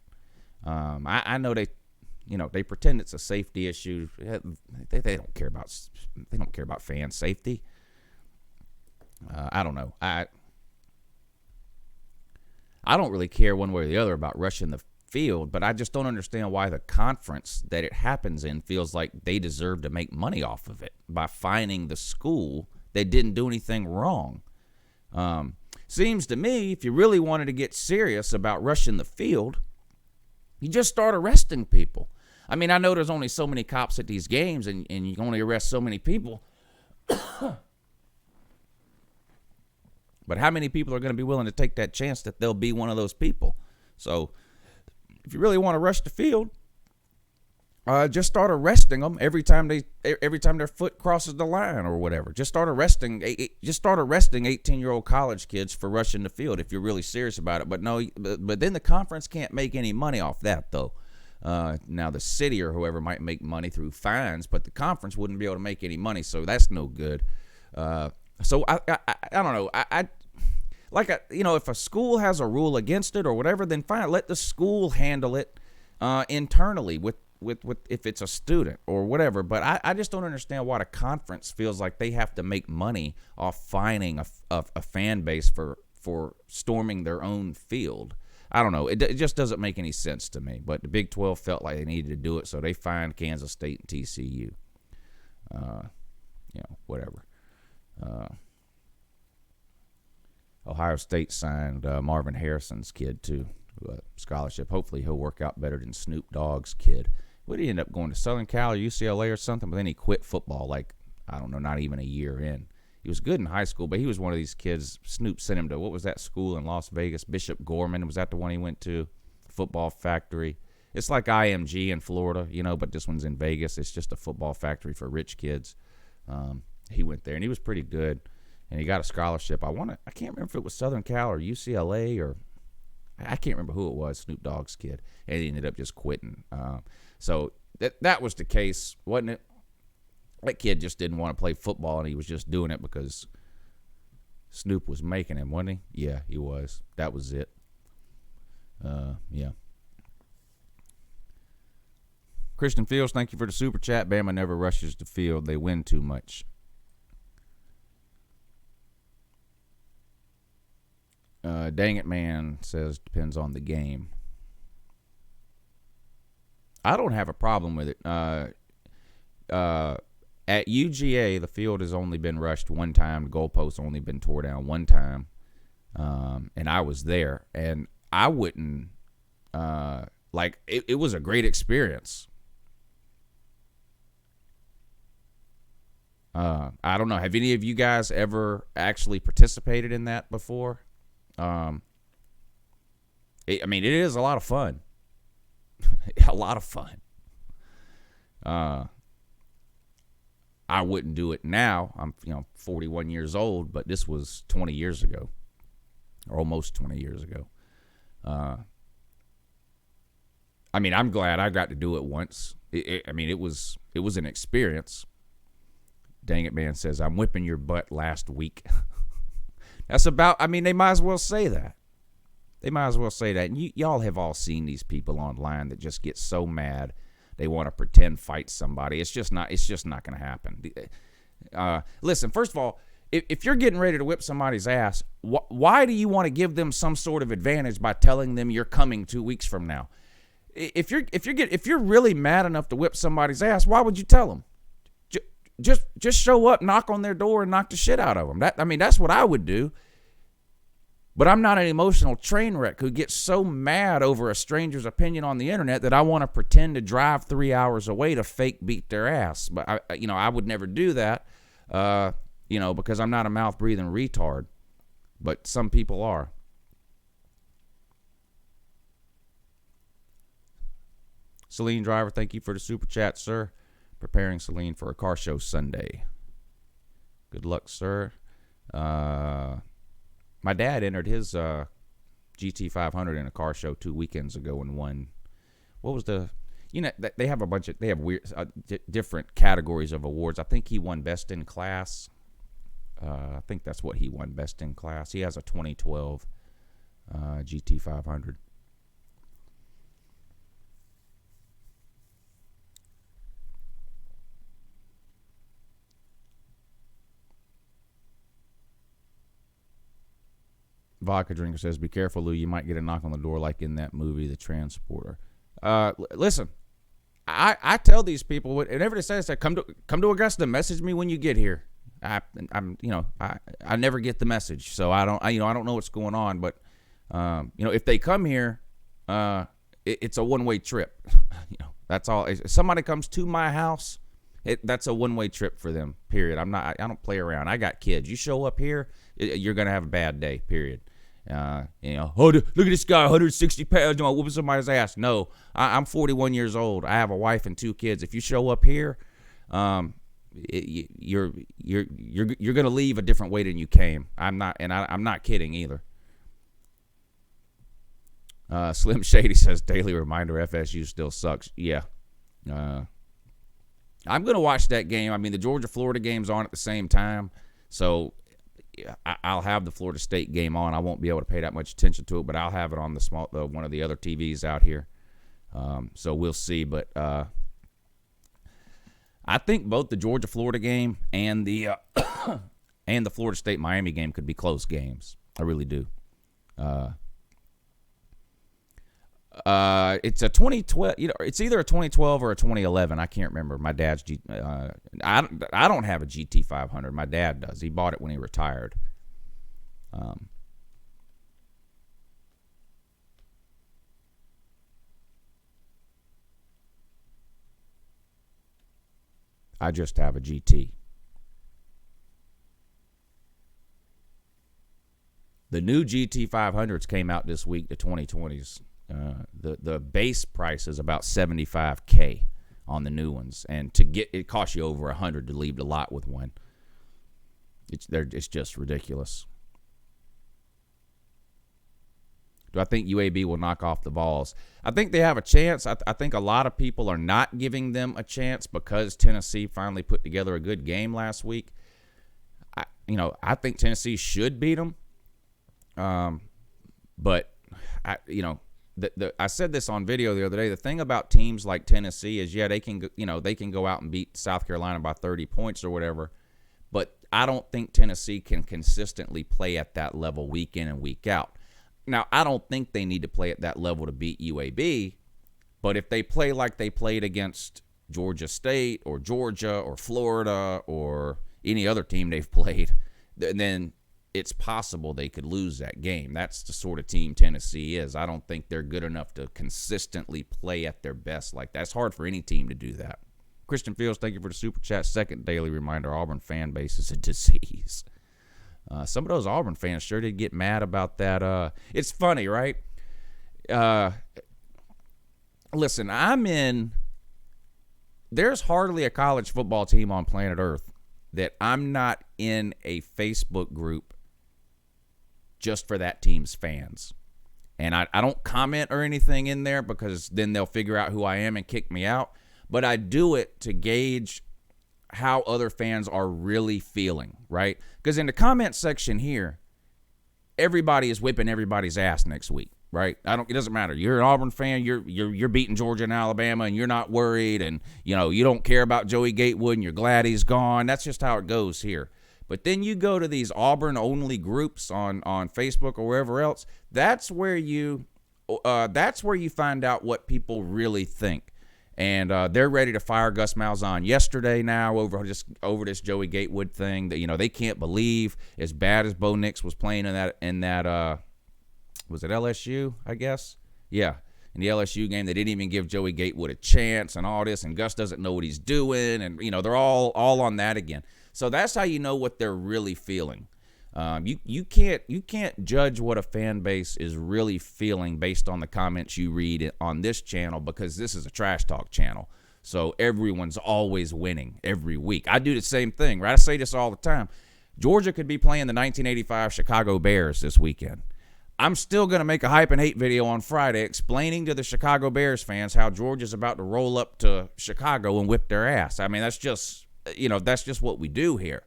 B: I know they pretend it's a safety issue. They don't care about fan safety. I don't know. I don't really care one way or the other about rushing the field, but I just don't understand why the conference that it happens in feels like they deserve to make money off of it by fining the school that didn't do anything wrong. Seems to me, if you really wanted to get serious about rushing the field, you just start arresting people. I mean, I know there's only so many cops at these games, and you can only arrest so many people. But how many people are going to be willing to take that chance that they'll be one of those people? So if you really want to rush the field, just start arresting them every time their foot crosses the line or whatever. Just start arresting 18-year-old college kids for rushing the field if you're really serious about it. But no, but then the conference can't make any money off that though. Now the city or whoever might make money through fines, but the conference wouldn't be able to make any money, so that's no good. So I don't know. If a school has a rule against it or whatever, then fine, let the school handle it internally with if it's a student or whatever. But I just don't understand why the conference feels like they have to make money off fining a fan base for storming their own field. I don't know. It just doesn't make any sense to me. But the Big 12 felt like they needed to do it, so they fined Kansas State and TCU. Whatever. Ohio State signed Marvin Harrison's kid to a scholarship. Hopefully he'll work out better than Snoop Dogg's kid. What did he end up going to, Southern Cal or UCLA or something? But then he quit football not even a year in. He was good in high school, but he was one of these kids. Snoop sent him to, what was that school in Las Vegas? Bishop Gorman, was that the one he went to? Football factory. It's like IMG in Florida, but this one's in Vegas. It's just a football factory for rich kids. He went there, and he was pretty good, and he got a scholarship. I can't remember if it was Southern Cal or UCLA or I can't remember who it was, Snoop Dogg's kid, and he ended up just quitting. So that was the case, wasn't it? That kid just didn't want to play football, and he was just doing it because Snoop was making him, wasn't he? Yeah, he was. That was it. Yeah. Christian Fields, thank you for the super chat. Bama never rushes the field. They win too much. Dang it, man says depends on the game. I don't have a problem with it. At UGA, the field has only been rushed one time. The goalpost only been tore down one time. And I was there. And I wouldn't, it was a great experience. I don't know. Have any of you guys ever actually participated in that before? It is a lot of fun. A lot of fun. I wouldn't do it now. I'm 41 years old, but this was 20 years ago, or almost 20 years ago. I'm glad I got to do it once. It was an experience. Dang it, man says I'm whipping your butt last week. That's about. They might as well say that. They might as well say that. And y'all have all seen these people online that just get so mad they want to pretend fight somebody. It's just not going to happen. Listen, first of all, if you're getting ready to whip somebody's ass, why do you want to give them some sort of advantage by telling them you're coming 2 weeks from now? If you're really mad enough to whip somebody's ass, why would you tell them? Just show up, knock on their door, and knock the shit out of them. That's what I would do. But I'm not an emotional train wreck who gets so mad over a stranger's opinion on the internet that I want to pretend to drive 3 hours away to fake beat their ass. But I would never do that, because I'm not a mouth breathing retard. But some people are. Celine Driver, thank you for the super chat, sir. Preparing Celine for a car show Sunday. Good luck, sir. My dad entered his GT 500 in a car show 2 weekends ago and won. What was the? They have a bunch of, they have weird different categories of awards. I think he won best in class. I think that's what he won, best in class. He has a 2012 GT 500. Vodka Drinker says, be careful, Lou. You might get a knock on the door like in that movie, The Transporter. Listen, I tell these people, whenever they say, come to Augusta, message me when you get here. I never get the message, so I don't know what's going on. But if they come here, it's a one-way trip. That's all. If somebody comes to my house, that's a one-way trip for them. Period. I don't play around. I got kids. You show up here, you're gonna have a bad day. Period. Oh, look at this guy, 160 pounds, whooping somebody's ass. No, I'm 41 years old. I have a wife and 2 kids. If you show up here, you're gonna leave a different way than you came. I'm not kidding either. Slim Shady says, daily reminder, FSU still sucks. Yeah. I'm gonna watch that game. I mean, the Georgia-Florida game's on at the same time, so I'll have the Florida State game on. I won't be able to pay that much attention to it, but I'll have it on the one of the other TVs out here. So we'll see. But I think both the Georgia-Florida game and the Florida State-Miami game could be close games. I really do. It's a 2012. It's either a 2012 or a 2011. I can't remember. My dad's I don't have a GT 500. My dad does. He bought it when he retired. I just have a GT. The new GT 500s came out this week, the 2020s. The base price is about $75K on the new ones, and it costs you over $100 to leave the lot with one. It's just ridiculous. Do I think UAB will knock off the Vols? I think they have a chance. I think a lot of people are not giving them a chance because Tennessee finally put together a good game last week. I think Tennessee should beat them. But I said this on video the other day. The thing about teams like Tennessee is, they can go out and beat South Carolina by 30 points or whatever, but I don't think Tennessee can consistently play at that level week in and week out. Now, I don't think they need to play at that level to beat UAB, but if they play like they played against Georgia State or Georgia or Florida or any other team they've played, then it's possible they could lose that game. That's the sort of team Tennessee is. I don't think they're good enough to consistently play at their best like that. It's hard for any team to do that. Christian Fields, thank you for the super chat. Second daily reminder, Auburn fan base is a disease. Some of those Auburn fans sure did get mad about that. It's funny, right? Listen, there's hardly a college football team on planet Earth that I'm not in a Facebook group just for that team's fans. And I don't comment or anything in there because then they'll figure out who I am and kick me out. But I do it to gauge how other fans are really feeling, right? Because in the comment section here, everybody is whipping everybody's ass next week, right? It doesn't matter. You're an Auburn fan, you're beating Georgia and Alabama, and you're not worried, and you don't care about Joey Gatewood, and you're glad he's gone. That's just how it goes here. But then you go to these Auburn-only groups on Facebook or wherever else. That's where you find out what people really think. And they're ready to fire Gus Malzahn yesterday now over this Joey Gatewood thing that they can't believe as bad as Bo Nix was playing in that was it LSU, I guess? Yeah. In the LSU game, they didn't even give Joey Gatewood a chance and all this, and Gus doesn't know what he's doing, and they're all on that again. So that's how you know what they're really feeling. You can't judge what a fan base is really feeling based on the comments you read on this channel because this is a trash talk channel. So everyone's always winning every week. I do the same thing, right? I say this all the time. Georgia could be playing the 1985 Chicago Bears this weekend. I'm still going to make a hype and hate video on Friday explaining to the Chicago Bears fans how Georgia's about to roll up to Chicago and whip their ass. I mean, that's just what we do here.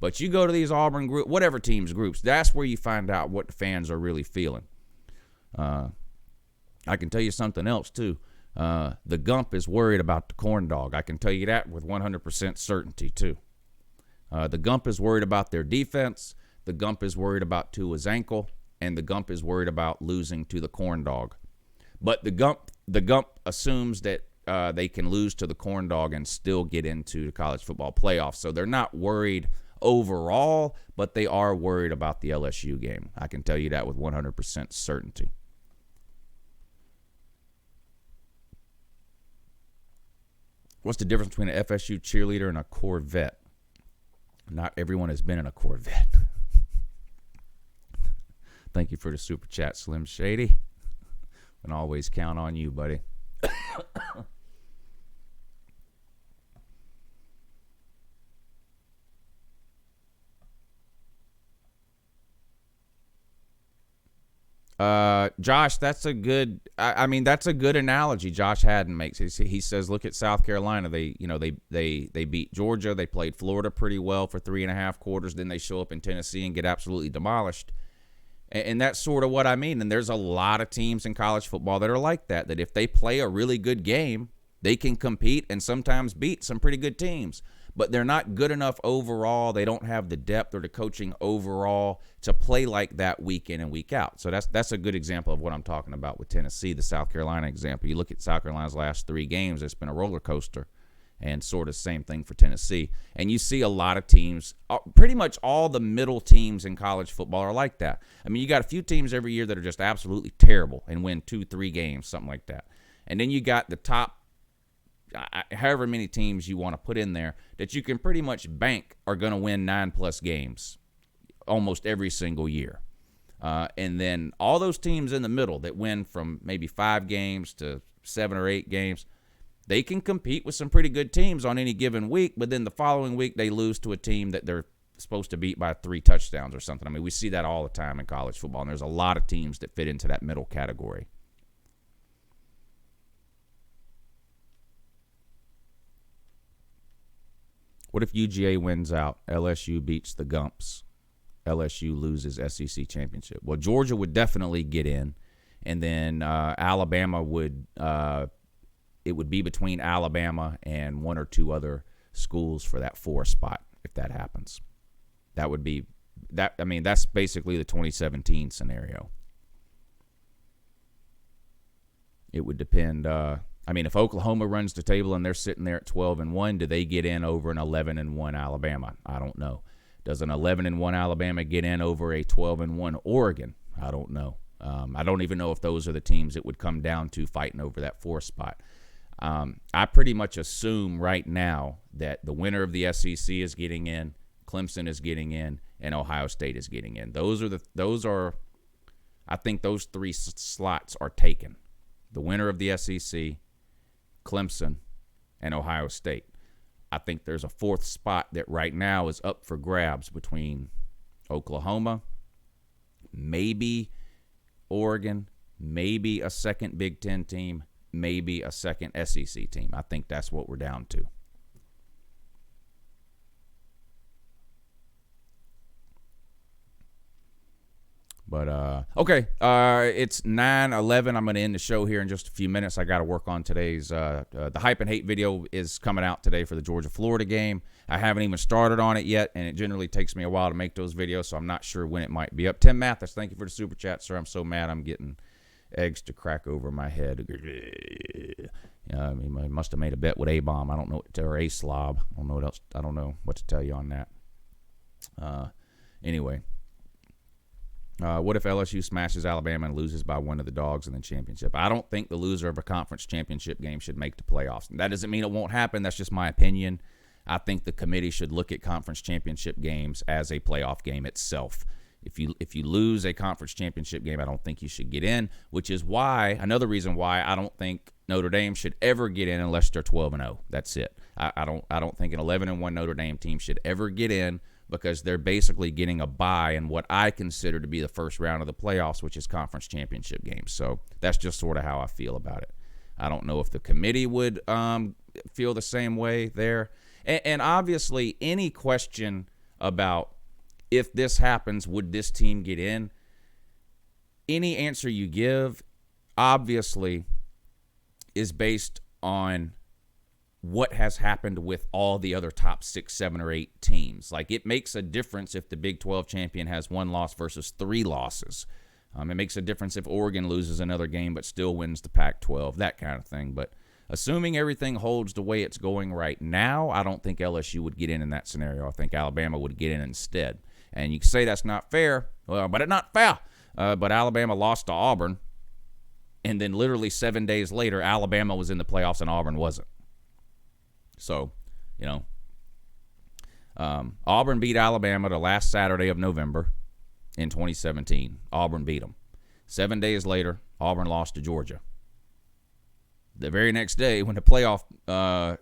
B: But you go to these Auburn group, whatever teams groups, that's where you find out what the fans are really feeling. I can tell you something else, too. The Gump is worried about the corn dog. I can tell you that with 100% certainty, too. The Gump is worried about their defense. The Gump is worried about Tua's ankle. And the Gump is worried about losing to the corn dog. But the Gump assumes that they can lose to the corn dog and still get into the college football playoffs. So they're not worried overall, but they are worried about the LSU game. I can tell you that with 100% certainty. What's the difference between an FSU cheerleader and a Corvette? Not everyone has been in a Corvette. Thank you for the super chat, Slim Shady. Can always count on you, buddy. Josh, that's a good. That's a good analogy. Josh Haddon makes. He says, look at South Carolina. They beat Georgia. They played Florida pretty well for 3.5 quarters. Then they show up in Tennessee and get absolutely demolished. And that's sort of what I mean. And there's a lot of teams in college football that are like that. That if they play a really good game, they can compete and sometimes beat some pretty good teams. But they're not good enough overall. They don't have the depth or the coaching overall to play like that week in and week out. So that's a good example of what I'm talking about with Tennessee, the South Carolina example. You look at South Carolina's last 3 games, it's been a roller coaster, and sort of same thing for Tennessee. And you see a lot of teams, pretty much all the middle teams in college football are like that. I mean, you got a few teams every year that are just absolutely terrible and win 2-3 games, something like that. And then you got the top however many teams you want to put in there that you can pretty much bank are going to win 9+ games almost every single year. And then all those teams in the middle that win from maybe 5 games to 7 or 8 games, they can compete with some pretty good teams on any given week, but then the following week they lose to a team that they're supposed to beat by 3 touchdowns or something. I mean, we see that all the time in college football, and there's a lot of teams that fit into that middle category. What if UGA wins out? LSU beats the Gumps. LSU loses SEC championship. Well, Georgia would definitely get in, and then Alabama would. It would be between Alabama and 1 or 2 other schools for that 4 spot if that happens. That would be that. I mean, that's basically the 2017 scenario. It would depend. If Oklahoma runs the table and they're sitting there at 12-1, do they get in over an 11-1 Alabama? I don't know. Does an 11-1 Alabama get in over a 12-1 Oregon? I don't know. I don't even know if those are the teams it would come down to fighting over that 4 spot. I pretty much assume right now that the winner of the SEC is getting in, Clemson is getting in, and Ohio State is getting in. I think those 3 slots are taken. The winner of the SEC, Clemson, and Ohio State. I think there's a 4th spot that right now is up for grabs between Oklahoma, maybe Oregon, maybe a second Big Ten team, maybe a second SEC team. I think that's what we're down to. But, okay, it's 9:11. I'm going to end the show here in just a few minutes. I got to work on today's, the hype and hate video is coming out today for the Georgia-Florida game. I haven't even started on it yet, and it generally takes me a while to make those videos, so I'm not sure when it might be up. Tim Mathis, thank you for the super chat, sir. I'm so mad I'm getting eggs to crack over my head. I must have made a bet with A-Bomb. I don't know, or A-Slob. I don't know what else. I don't know what to tell you on that. Anyway. What if LSU smashes Alabama and loses by 1 of the dogs in the championship? I don't think the loser of a conference championship game should make the playoffs. That doesn't mean it won't happen. That's just my opinion. I think the committee should look at conference championship games as a playoff game itself. If you lose a conference championship game, I don't think you should get in, which is why, another reason why I don't think Notre Dame should ever get in unless they're 12-0. That's it. I don't think an 11-1 Notre Dame team should ever get in because they're basically getting a bye in what I consider to be the first round of the playoffs, which is conference championship games. So that's just sort of how I feel about it. I don't know if the committee would feel the same way there. And obviously, any question about if this happens, would this team get in? Any answer you give, obviously, is based on what has happened with all the other top 6, 7, or 8 teams. Like, it makes a difference if the Big 12 champion has 1 loss versus 3 losses. It makes a difference if Oregon loses another game but still wins the Pac-12, that kind of thing. But assuming everything holds the way it's going right now, I don't think LSU would get in that scenario. I think Alabama would get in instead. And you can say that's not fair, well, but it's not fair. But Alabama lost to Auburn, and then literally 7 days later, Alabama was in the playoffs and Auburn wasn't. So, Auburn beat Alabama the last Saturday of November in 2017. Auburn beat them. 7 days later, Auburn lost to Georgia. The very next day, when the playoff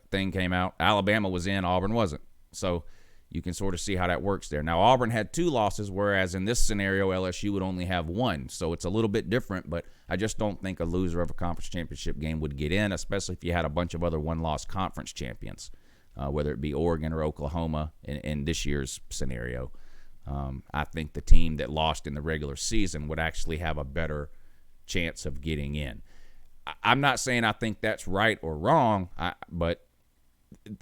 B: thing came out, Alabama was in, Auburn wasn't. So you can sort of see how that works there. Now, Auburn had 2 losses, whereas in this scenario, LSU would only have 1. So it's a little bit different, but I just don't think a loser of a conference championship game would get in, especially if you had a bunch of other 1-loss conference champions, whether it be Oregon or Oklahoma in this year's scenario. I think the team that lost in the regular season would actually have a better chance of getting in. I'm not saying I think that's right or wrong, but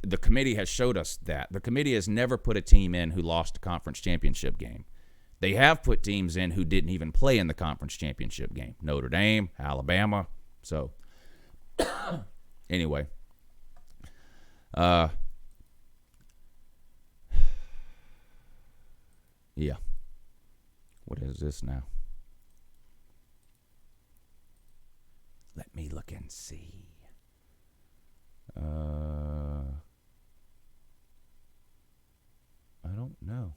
B: the committee has showed us that. The committee has never put a team in who lost a conference championship game. They have put teams in who didn't even play in the conference championship game. Notre Dame, Alabama. So, anyway. Yeah. What is this now? Let me look and see. I don't know.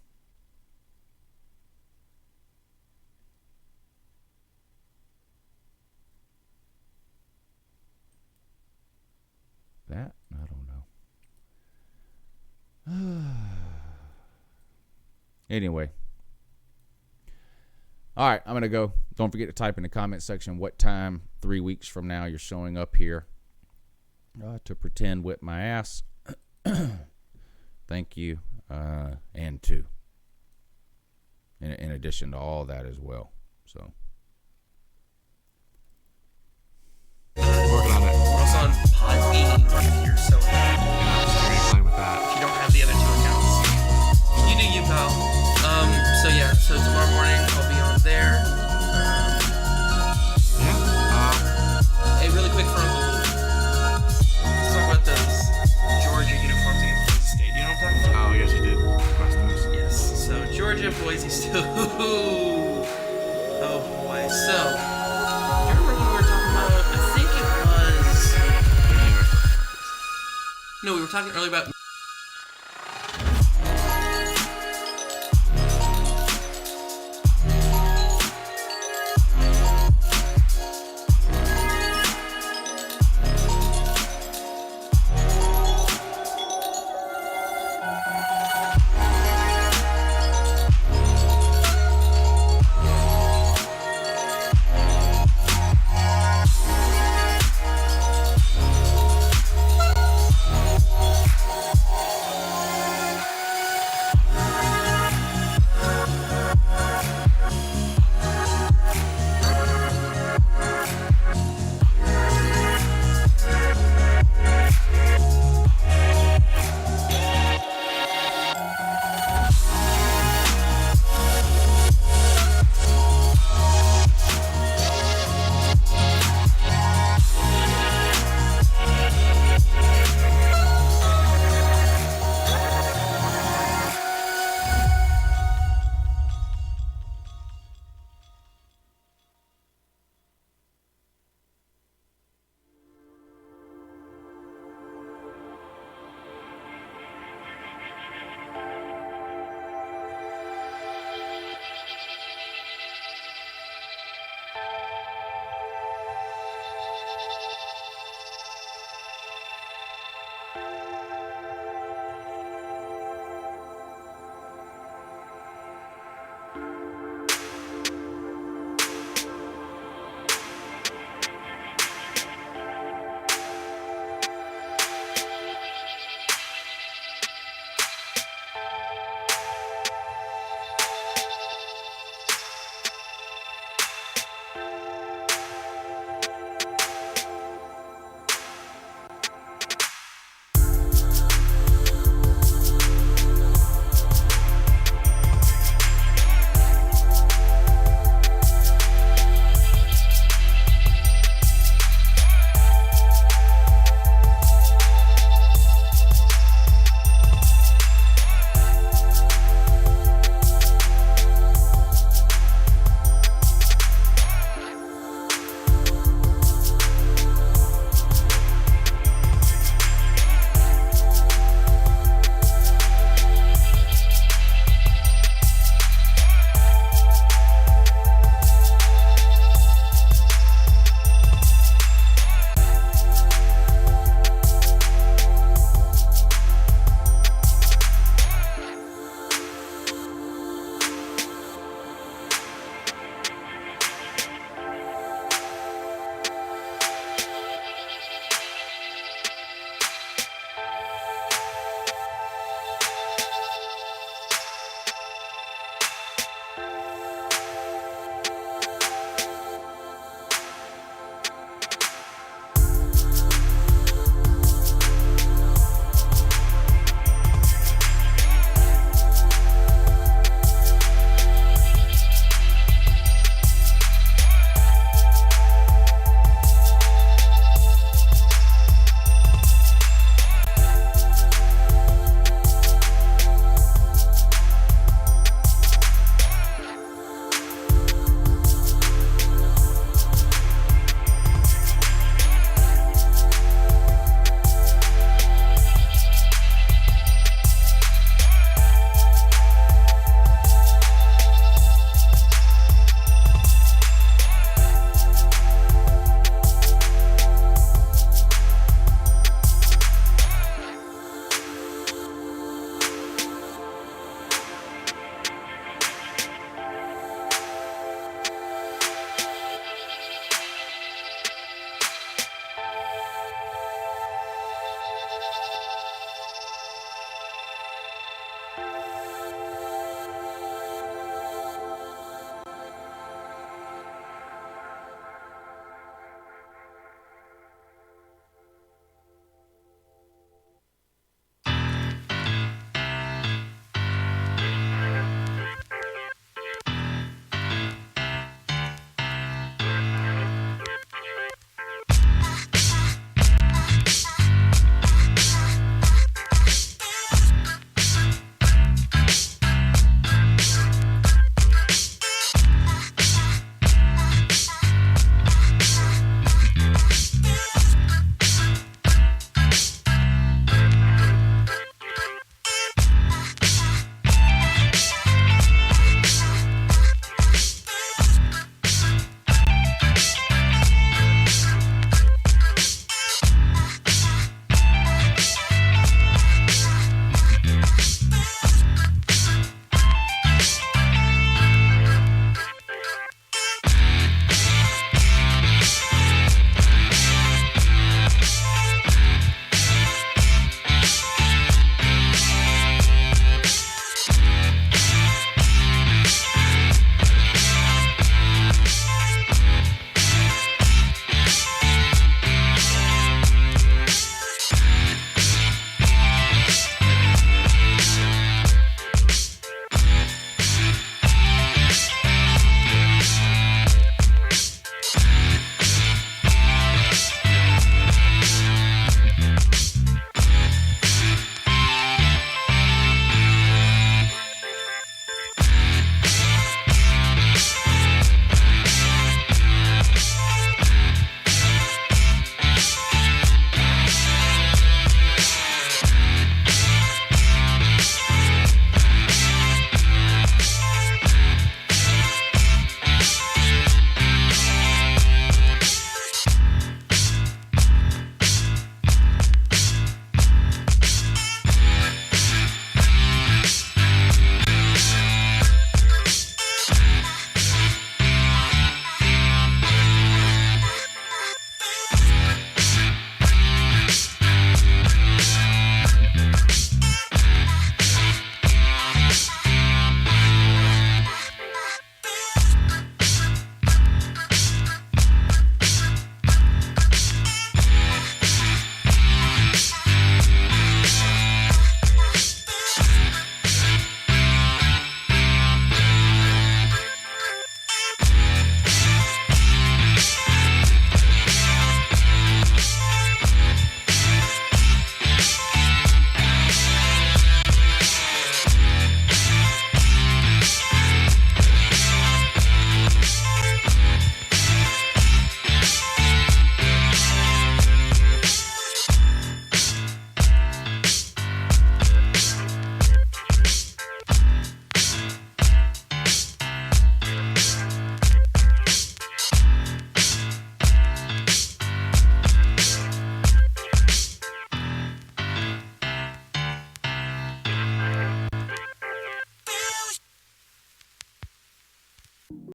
B: That? I don't know. Anyway. All right, I'm going to go. Don't forget to type in the comment section what time 3 weeks from now you're showing up here to pretend whip my ass. Thank you. And 2. In addition to all that as well. So.
D: Working on it.
E: We're also on Podbean if you're so happy.
D: Playing with that.
E: If you don't have the other 2 accounts. You do you, pal. So tomorrow morning I'll be on there. Hey, really quick for Uncle Lou. Let's talk about those Georgia uniforms against Boise State. You know what I'm talking about?
D: Oh, yes, you did request those.
E: Yes. So Georgia, Boise State. Oh boy. So you remember when we were talking about? I think it was. No, we were talking earlier about.